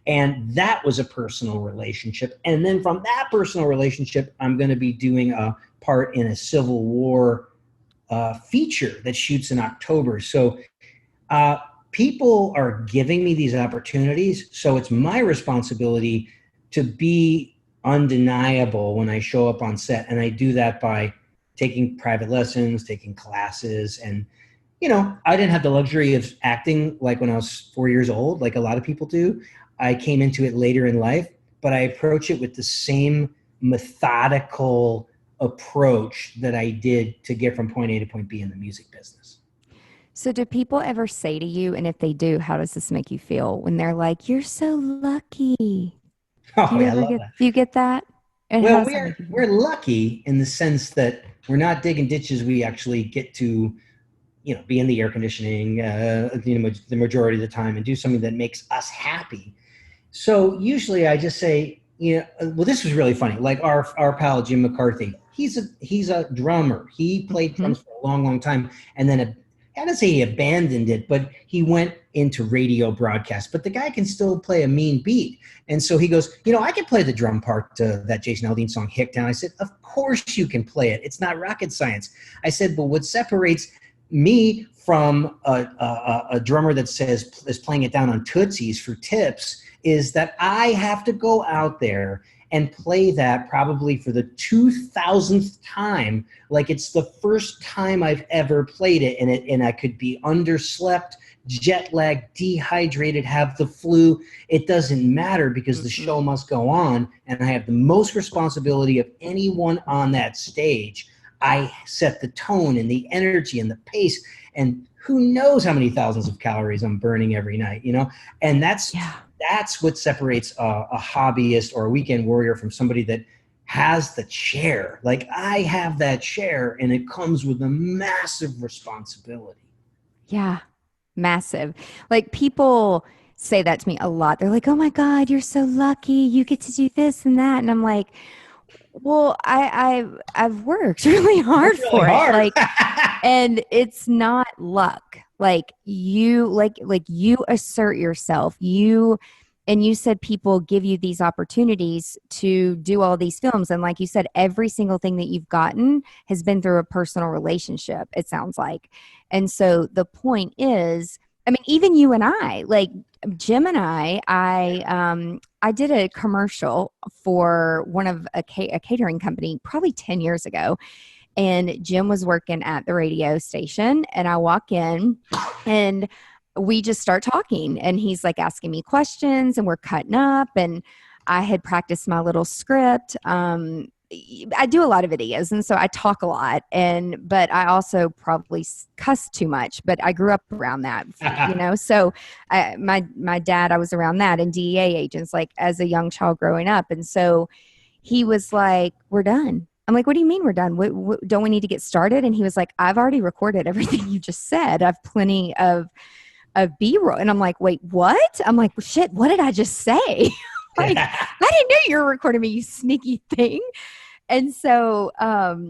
And that was a personal relationship. And then from that personal relationship, I'm going to be doing a part in a Civil War feature that shoots in October. So people are giving me these opportunities. So it's my responsibility to be undeniable when I show up on set. And I do that by taking private lessons, taking classes. And, you know, I didn't have the luxury of acting like when I was 4 years old, like a lot of people do. I came into it later in life, but I approach it with the same methodical approach that I did to get from point A to point B in the music business. So do people ever say to you, and if they do, how does this make you feel when they're like, "You're so lucky"? Oh, yeah, I love that. Do you get that? And well, we're lucky in the sense that we're not digging ditches. We actually get to, you know, be in the air conditioning, the majority of the time and do something that makes us happy. So usually I just say, you know, well, this was really funny. Like our pal, Jim McCarthy, he's a drummer. He played drums for a long, long time. And then I don't say he abandoned it, but he went into radio broadcast, but the guy can still play a mean beat. And so he goes, you know, I can play the drum part to that Jason Aldean song, Hicktown. I said, of course you can play it. It's not rocket science. I said, but what separates me from a drummer that is playing it down on Tootsies for tips is that I have to go out there and play that probably for the 2000th time, like it's the first time I've ever played it, and I could be underslept, jet lagged, dehydrated, have the flu. It doesn't matter because the show must go on, and I have the most responsibility of anyone on that stage. I set the tone and the energy and the pace, and who knows how many thousands of calories I'm burning every night, you know? And that's what separates a hobbyist or a weekend warrior from somebody that has the chair. Like I have that chair, and it comes with a massive responsibility. Yeah, massive. Like people say that to me a lot. They're like, "Oh my God, you're so lucky. You get to do this and that." And I'm like, well, I've worked really hard for it. Like, and it's not luck. Like you assert yourself. And you said people give you these opportunities to do all these films. And like you said, every single thing that you've gotten has been through a personal relationship, it sounds like. And so the point is, I mean, even you and I, like Jim and I did a commercial for one of a catering company probably 10 years ago. And Jim was working at the radio station, and I walk in and we just start talking, and he's like asking me questions, and we're cutting up, and I had practiced my little script. I do a lot of videos, and so I talk a lot, but I also probably cuss too much, but I grew up around that, you know? So my dad, I was around that, and DEA agents, like as a young child growing up. And so he was like, "We're done." I'm like, "What do you mean we're done? Don't we need to get started?" And he was like, "I've already recorded everything you just said. I've plenty of B-roll." And I'm like, "Wait, what?" I'm like, "Well, shit, what did I just say?" Like, I didn't know you were recording me, you sneaky thing. And so,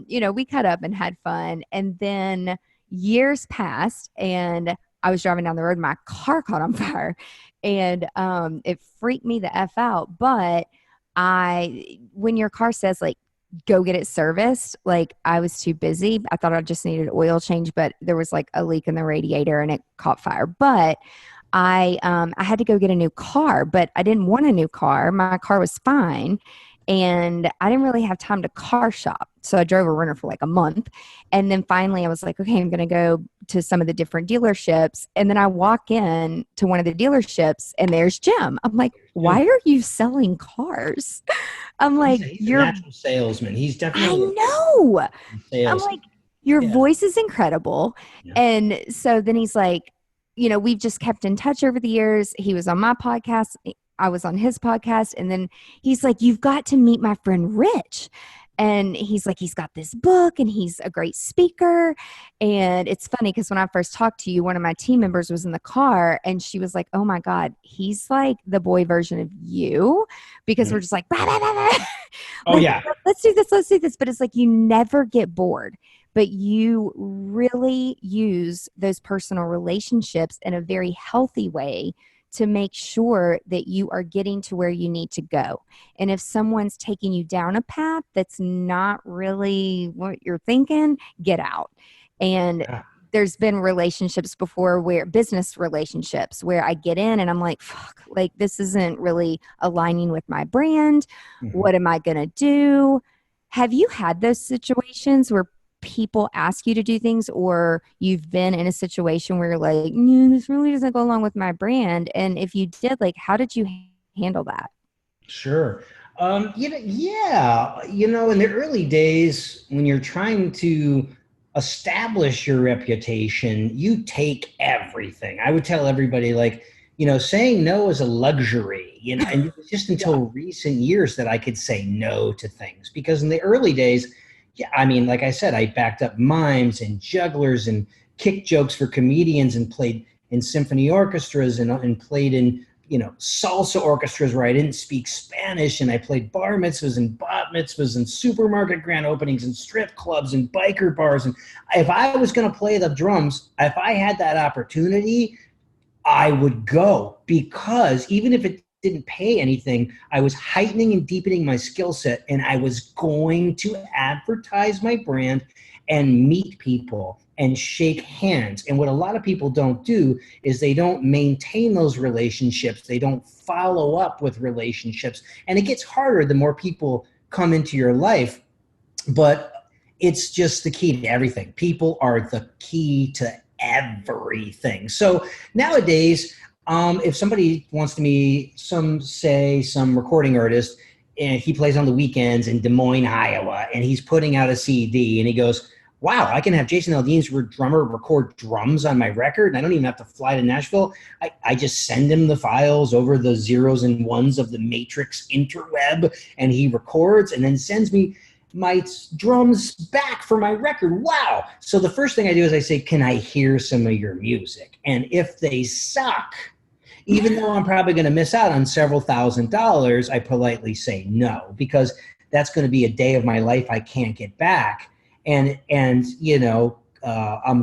you know, we cut up and had fun. And then years passed, and I was driving down the road, and my car caught on fire, and it freaked me the F out. But when your car says like, go get it serviced, like I was too busy. I thought I just needed oil change, but there was like a leak in the radiator and it caught fire. But I had to go get a new car, but I didn't want a new car. My car was fine. and I didn't really have time to car shop. So I drove a rental for like a month. And then finally I was like, okay, I'm going to go to some of the different dealerships. And then I walk in to one of the dealerships and there's Jim. I'm like, why are you selling cars? I'm like, He's a natural salesman. He's I definitely know. I'm sales. like, your Yeah. voice is incredible. Yeah. And so then he's like, we've just kept in touch over the years. He was on my podcast. I was on his podcast. And then he's like, you've got to meet my friend Rich. And he's like, he's got this book and he's a great speaker. And it's funny because when I first talked to you, one of my team members was in the car and she was like, oh my God, he's like the boy version of you, because we're just like, bah, bah, bah, bah. Oh, like, yeah. Let's do this. Let's do this. But it's like, you never get bored, but you really use those personal relationships in a very healthy way to make sure that you are getting to where you need to go. And if someone's taking you down a path that's not really what you're thinking, get out. And there's been relationships before, where business relationships, where I get in and I'm like, fuck, like this isn't really aligning with my brand. What am I going to do? Have you had those situations where people ask you to do things, or you've been in a situation where you're like, this really doesn't go along with my brand? And if you did, like, how did you handle that? Sure. In the early days, when you're trying to establish your reputation, you take everything. I would tell everybody, like, saying no is a luxury, and it was just until recent years that I could say no to things, because in the early days, like I said, I backed up mimes and jugglers and kick jokes for comedians and played in symphony orchestras and played in, salsa orchestras where I didn't speak Spanish. And I played bar mitzvahs and bat mitzvahs and supermarket grand openings and strip clubs and biker bars. And if I was going to play the drums, if I had that opportunity, I would go, because even if it didn't pay anything, I was heightening and deepening my skill set, and I was going to advertise my brand and meet people and shake hands. And what a lot of people don't do is they don't maintain those relationships. They don't follow up with relationships. And it gets harder the more people come into your life, but it's just the key to everything. People are the key to everything. So nowadays, if somebody wants to meet some recording artist, and he plays on the weekends in Des Moines, Iowa, and he's putting out a CD, and he goes, wow, I can have Jason Aldean's drummer record drums on my record, and I don't even have to fly to Nashville. I just send him the files over the zeros and ones of the matrix interweb, and he records and then sends me my drums back for my record. Wow. So the first thing I do is I say, can I hear some of your music? And if they suck, even though I'm probably going to miss out on several $1,000s, I politely say no, because that's going to be a day of my life I can't get back. And I'm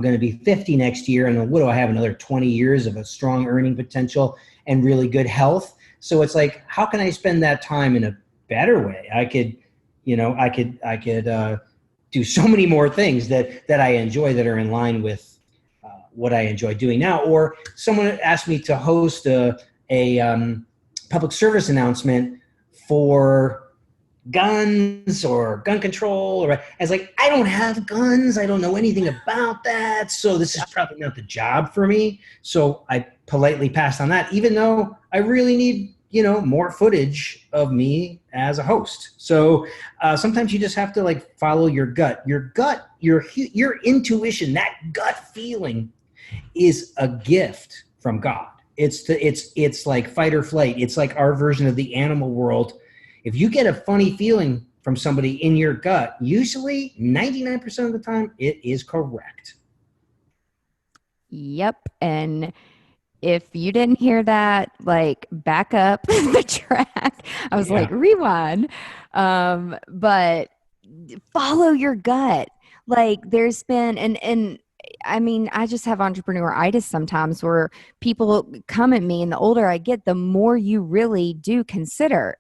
going to be 50 next year, and what do I have? Another 20 years of a strong earning potential and really good health. So it's like, how can I spend that time in a better way? I could do so many more things that I enjoy that are in line with what I enjoy doing now. Or someone asked me to host a public service announcement for guns or gun control. Or I was like, I don't have guns. I don't know anything about that. So this is probably not the job for me. So I politely passed on that, even though I really need, more footage of me as a host. So sometimes you just have to follow your gut, your intuition, that gut feeling is a gift from God. It's like fight or flight. It's like our version of the animal world. If you get a funny feeling from somebody in your gut, usually 99% of the time it is correct. Yep. And if you didn't hear that, back up the track. I was like, rewind. But follow your gut. There's been, and I mean, I just have entrepreneuritis sometimes where people come at me, and the older I get, the more you really do consider,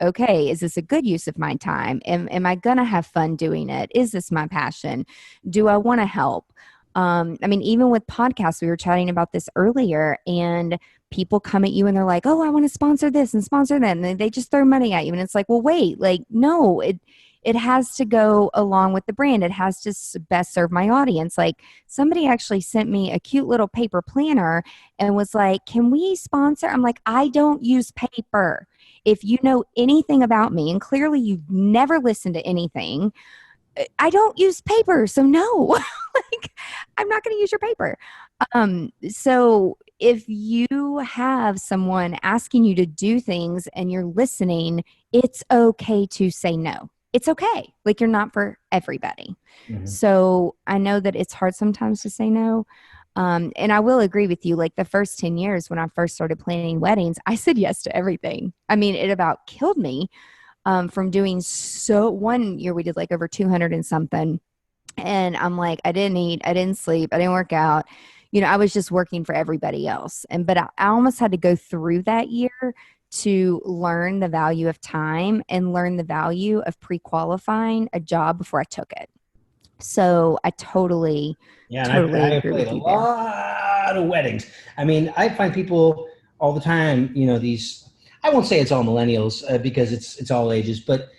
okay, is this a good use of my time? Am I going to have fun doing it? Is this my passion? Do I want to help? I mean, even with podcasts, we were chatting about this earlier, and people come at you and they're like, "Oh, I want to sponsor this and sponsor that," and they just throw money at you, and it's like, well, wait, like, no, it has to go along with the brand. It has to best serve my audience. Like, somebody actually sent me a cute little paper planner and was like, "Can we sponsor?" I'm like, I don't use paper. If you know anything about me, and clearly you've never listened to anything, I don't use paper, so no. Like, I'm not going to use your paper. So if you have someone asking you to do things and you're listening, it's okay to say no. It's okay. Like, you're not for everybody. So I know that it's hard sometimes to say no. And I will agree with you. Like, the first 10 years when I first started planning weddings, I said yes to everything. I mean, it about killed me from doing so. One year we did like over 200 and something. And I'm like, I didn't eat, I didn't sleep, I didn't work out. I was just working for everybody else. But I almost had to go through that year to learn the value of time and learn the value of pre-qualifying a job before I took it. So I totally I agree played with a you there. lot of weddings. I mean, I find people all the time, these, I won't say it's all millennials because it's all ages, but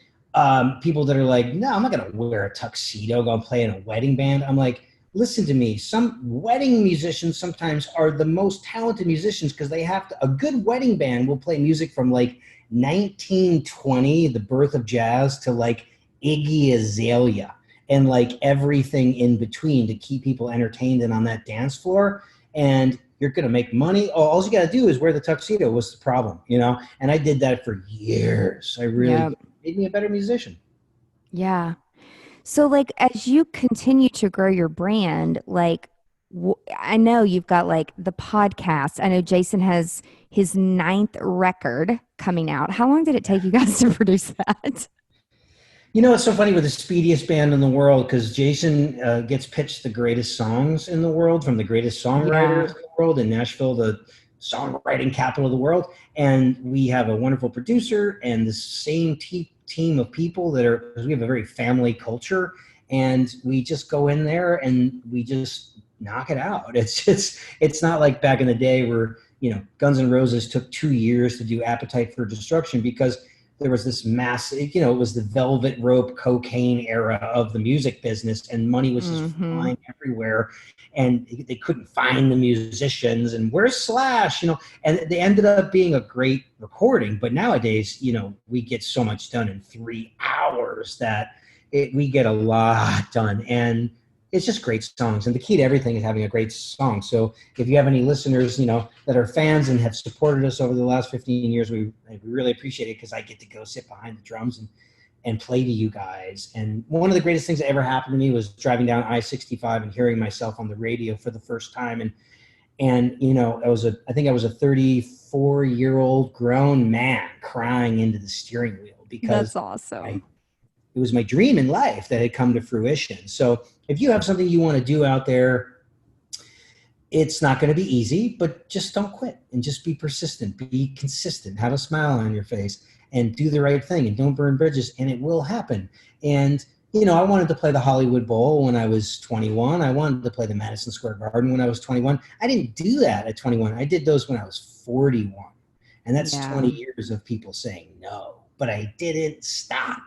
people that are like, no, I'm not going to wear a tuxedo, go play in a wedding band. I'm like, listen to me. Some wedding musicians sometimes are the most talented musicians because a good wedding band will play music from like 1920, the birth of jazz, to like Iggy Azalea and like everything in between to keep people entertained and on that dance floor. And you're going to make money. All you got to do is wear the tuxedo. What's the problem? And I did that for years. I really made me a better musician. Yeah. So, like, as you continue to grow your brand, like, I know you've got like the podcast. I know Jason has his 9th record coming out. How long did it take you guys to produce that? It's so funny with the speediest band in the world because Jason gets pitched the greatest songs in the world from the greatest songwriters in the world in Nashville, the songwriting capital of the world. And we have a wonderful producer and the same team of people because we have a very family culture, and we just go in there and we just knock it out. It's not like back in the day where, Guns N' Roses took 2 years to do Appetite for Destruction because there was this massive, it was the velvet rope cocaine era of the music business, and money was just flying everywhere, and they couldn't find the musicians, and where's Slash, and they ended up being a great recording. But nowadays, we get so much done in 3 hours that we get a lot done, and it's just great songs. And the key to everything is having a great song. So if you have any listeners, that are fans and have supported us over the last 15 years, we really appreciate it because I get to go sit behind the drums and play to you guys. And one of the greatest things that ever happened to me was driving down I-65 and hearing myself on the radio for the first time. And I think I was a 34-year-old grown man crying into the steering wheel because That's awesome. it was my dream in life that had come to fruition. So if you have something you want to do out there, it's not going to be easy, but just don't quit and just be persistent, be consistent, have a smile on your face and do the right thing and don't burn bridges, and it will happen. And, I wanted to play the Hollywood Bowl when I was 21. I wanted to play the Madison Square Garden when I was 21. I didn't do that at 21. I did those when I was 41. And that's 20 years of people saying no, but I didn't stop.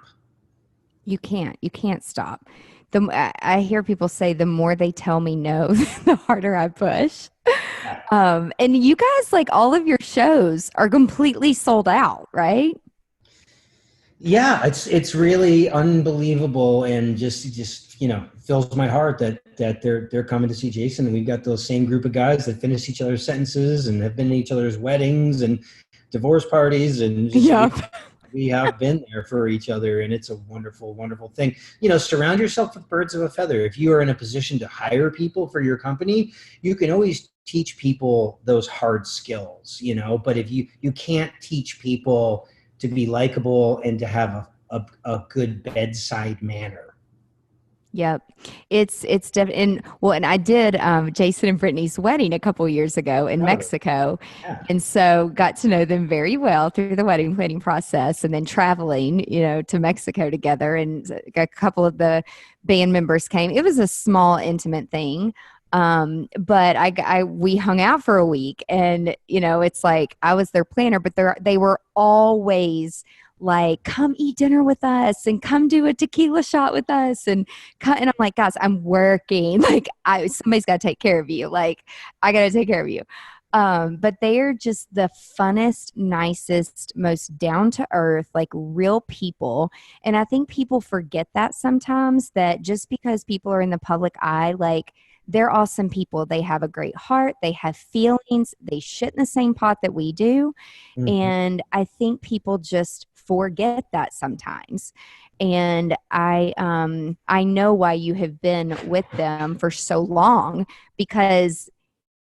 You can't stop. I hear people say the more they tell me no, the harder I push. And you guys, like, all of your shows are completely sold out, right? Yeah, it's really unbelievable, and just fills my heart that they're coming to see Jason, and we've got those same group of guys that finish each other's sentences and have been to each other's weddings and divorce parties, and we have been there for each other, and it's a wonderful, wonderful thing. Surround yourself with birds of a feather. If you are in a position to hire people for your company, you can always teach people those hard skills, but if you can't teach people to be likable and to have a good bedside manner. Yep. It's definitely, and I did Jason and Brittany's wedding a couple years ago in Mexico. Yeah. And so got to know them very well through the wedding planning process, and then traveling, to Mexico together, and a couple of the band members came. It was a small, intimate thing. But we hung out for a week, and it's like I was their planner, but they were always like, come eat dinner with us and come do a tequila shot with us. And I'm like, guys, I'm working. Like somebody's got to take care of you. Like I got to take care of you. But they are just the funnest, nicest, most down to earth, like real people. And I think people forget that sometimes, that just because people are in the public eye, like they're awesome people. They have a great heart. They have feelings. They shit in the same pot that we do. Mhm. And I think people just forget that sometimes. And I know why you have been with them for so long, because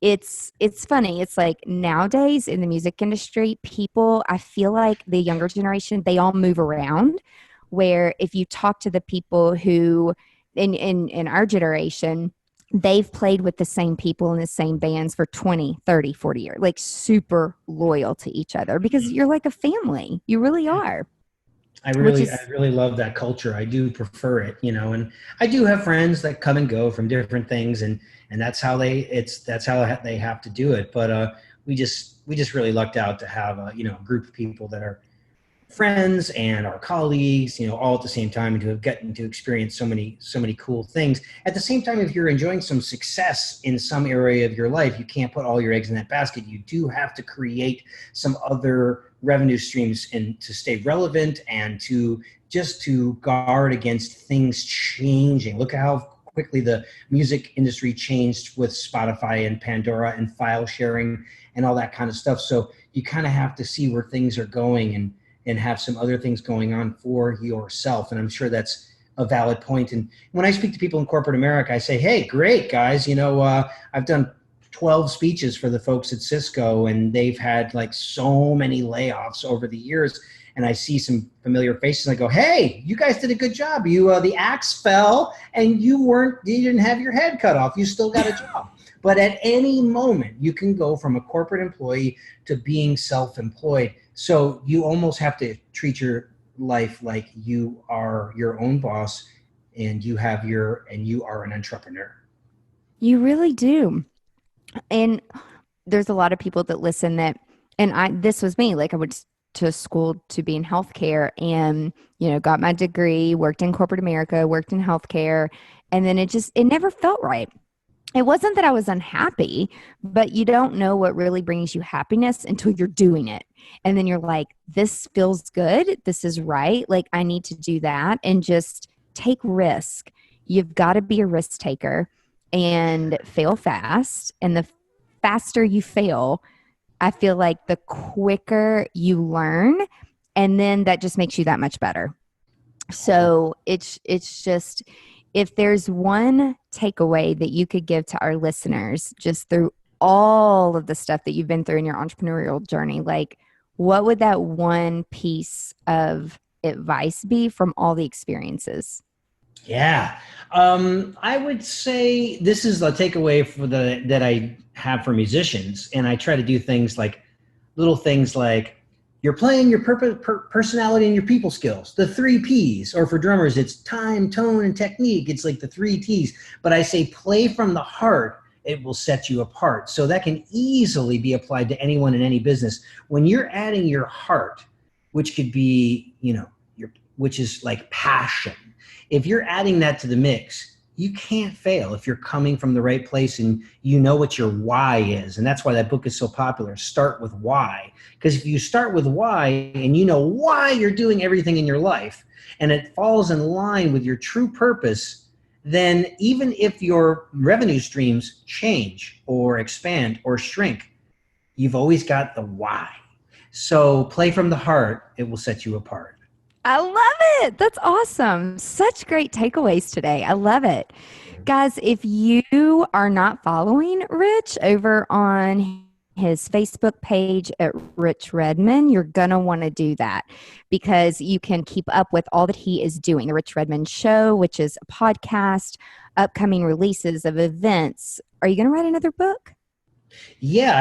it's funny. It's like nowadays in the music industry, people, I feel like the younger generation, they all move around, where if you talk to the people who in our generation, they've played with the same people in the same bands for 20, 30, 40 years, like super loyal to each other, because you're like a family. You really are. I Which really love that culture. I do prefer it, and I do have friends that come and go from different things, and that's how that's how they have to do it. But we just really lucked out to have a group of people that are friends and our colleagues, all at the same time, and to have gotten to experience so many cool things. At the same time, if you're enjoying some success in some area of your life, you can't put all your eggs in that basket. You do have to create some other revenue streams and to stay relevant, and to guard against things changing. Look at how quickly the music industry changed with Spotify and Pandora and file sharing and all that kind of stuff. So you kind of have to see where things are going, and have some other things going on for yourself. And I'm sure that's a valid point. And when I speak to people in corporate America, I say, hey, great guys, I've done 12 speeches for the folks at Cisco, and they've had like so many layoffs over the years. And I see some familiar faces, and I go, hey, you guys did a good job. You, the axe fell and you didn't have your head cut off. You still got a job. But at any moment, you can go from a corporate employee to being self-employed. So you almost have to treat your life like you are your own boss, and you are an entrepreneur. you really do. And there's a lot of people that listen this was me, like I went to school to be in healthcare, and, got my degree, worked in corporate America, worked in healthcare. And then it never felt right. It wasn't that I was unhappy, but you don't know what really brings you happiness until you're doing it. And then you're like, this feels good. This is right. Like I need to do that, and just take risk. You've got to be a risk taker and fail fast. And the faster you fail, I feel like the quicker you learn, and then that just makes you that much better. So it's just, if there's one takeaway that you could give to our listeners, just through all of the stuff that you've been through in your entrepreneurial journey, like what would that one piece of advice be from all the experiences? Yeah. I would say this is the takeaway that I have for musicians. And I try to do little things like you're playing your personality and your people skills, the 3 Ps, or for drummers, it's time, tone, and technique. It's like the 3 Ts, but I say play from the heart. It will set you apart. So that can easily be applied to anyone in any business. When you're adding your heart, which could be, which is like passion. If you're adding that to the mix, you can't fail if you're coming from the right place and you know what your why is. And that's why that book is so popular. Start with why. Because if you start with why and you know why you're doing everything in your life, and it falls in line with your true purpose, then even if your revenue streams change or expand or shrink, you've always got the why. So play from the heart. It will set you apart. I love it. That's awesome. Such great takeaways today. I love it. Guys, if you are not following Rich over on his Facebook page at Rich Redmond, you're going to want to do that, because you can keep up with all that he is doing. The Rich Redmond Show, which is a podcast, upcoming releases of events. Are you going to write another book? Yeah,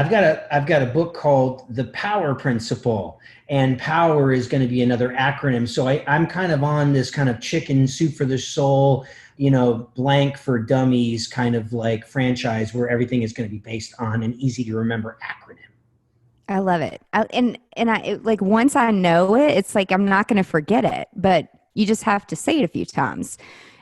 I've got a book called The Power Principle, and power is going to be another acronym. So I'm kind of on this kind of chicken soup for the soul, blank for dummies kind of like franchise where everything is going to be based on an easy to remember acronym. I love it. Like once I know it, it's like I'm not going to forget it, but you just have to say it a few times.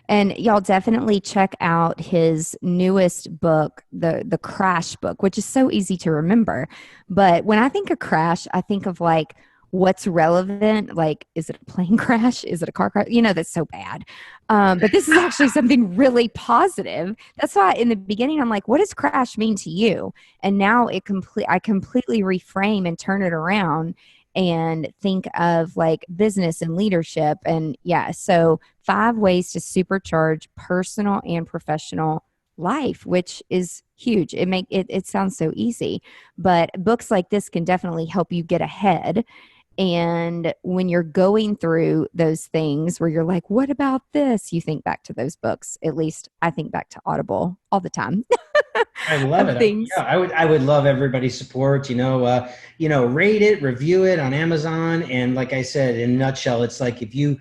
And y'all definitely check out his newest book, the Crash book, which is so easy to remember. But when I think of crash, I think of like what's relevant. Like, is it a plane crash? Is it a car crash? That's so bad. But this is actually something really positive. That's why in the beginning, I'm like, what does crash mean to you? And now I completely reframe and turn it around and think of like business and leadership. And so 5 ways to supercharge personal and professional life, which is huge. It sounds so easy, but books like this can definitely help you get ahead. And when you're going through those things where you're like, what about this? You think back to those books. At least I think back to Audible all the time. I love it. I would love everybody's support, rate it, review it on Amazon. And like I said, in a nutshell, it's like if you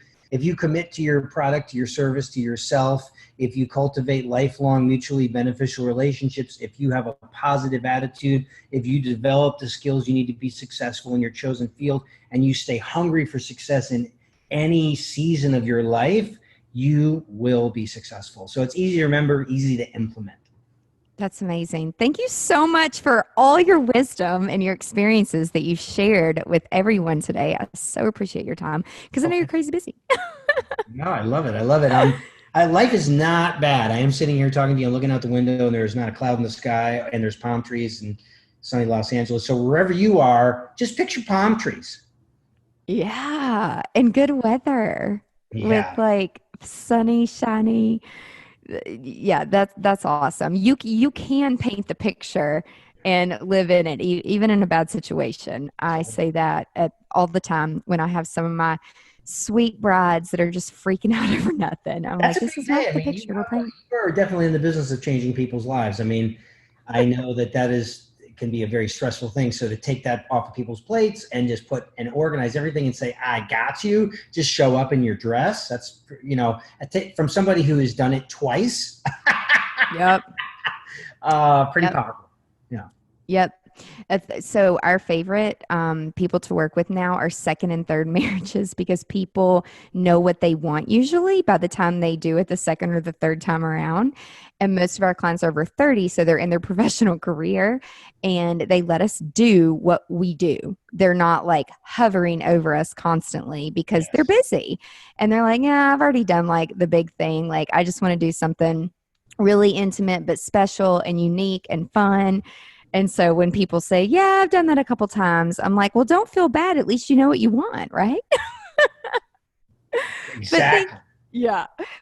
commit to your product, to your service, to yourself, if you cultivate lifelong mutually beneficial relationships, if you have a positive attitude, if you develop the skills you need to be successful in your chosen field, and you stay hungry for success in any season of your life, you will be successful. So it's easy to remember, easy to implement. That's amazing. Thank you so much for all your wisdom and your experiences that you shared with everyone today. I so appreciate your time because I know you're crazy busy. No, I love it. Life is not bad. I am sitting here talking to you and looking out the window, and there's not a cloud in the sky, and there's palm trees in sunny Los Angeles. So wherever you are, just picture palm trees. Yeah. And good weather with like sunny, shiny. Yeah, that's awesome. You can paint the picture and live in it, even in a bad situation. I say that all the time when I have some of my sweet brides that are just freaking out over nothing. I'm like, this is not the picture we're painting. You're definitely in the business of changing people's lives. I mean, I know that can be a very stressful thing. So to take that off of people's plates and just put and organize everything and say, I got you, just show up in your dress. That's, from somebody who has done it twice. Yep. Pretty powerful. Yeah. Yep. So our favorite people to work with now are second and third marriages because people know what they want usually by the time they do it the second or the third time around. And most of our clients are over 30, so they're in their professional career and they let us do what we do. They're not like hovering over us constantly because they're busy. And they're like, yeah, I've already done like the big thing. Like, I just want to do something really intimate but special and unique and fun. And so when people say, yeah, I've done that a couple times, I'm like, well, don't feel bad. At least you know what you want, right? Exactly.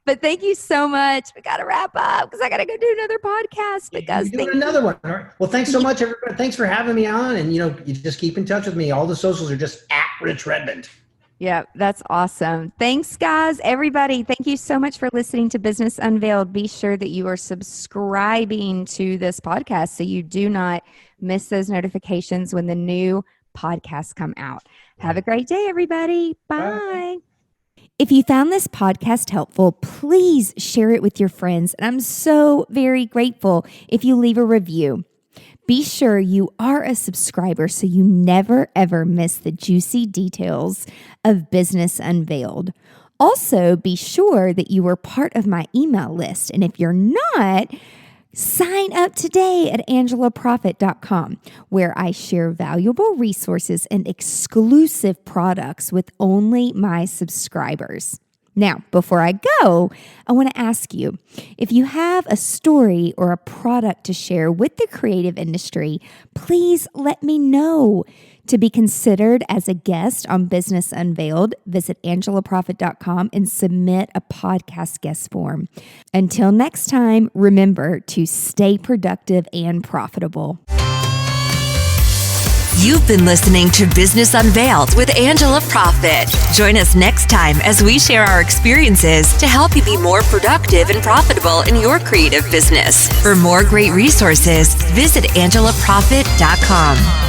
But thank you so much. We got to wrap up because I got to go do another podcast. Because another one. All right. Well, thanks so much, everybody. Thanks for having me on. And, you just keep in touch with me. All the socials are just at Rich Redmond. Yeah, that's awesome. Thanks, guys. Everybody, thank you so much for listening to Business Unveiled. Be sure that you are subscribing to this podcast so you do not miss those notifications when the new podcasts come out. Have a great day, everybody. Bye. If you found this podcast helpful, please share it with your friends. And I'm so very grateful if you leave a review. Be sure you are a subscriber so you never, ever miss the juicy details of Business Unveiled. Also, be sure that you are part of my email list. And if you're not, sign up today at angelaprofit.com, where I share valuable resources and exclusive products with only my subscribers. Now, before I go, I want to ask you, if you have a story or a product to share with the creative industry, please let me know. To be considered as a guest on Business Unveiled, visit angelaprofit.com and submit a podcast guest form. Until next time, remember to stay productive and profitable. You've been listening to Business Unveiled with Angela Profit. Join us next time as we share our experiences to help you be more productive and profitable in your creative business. For more great resources, visit angelaprofit.com.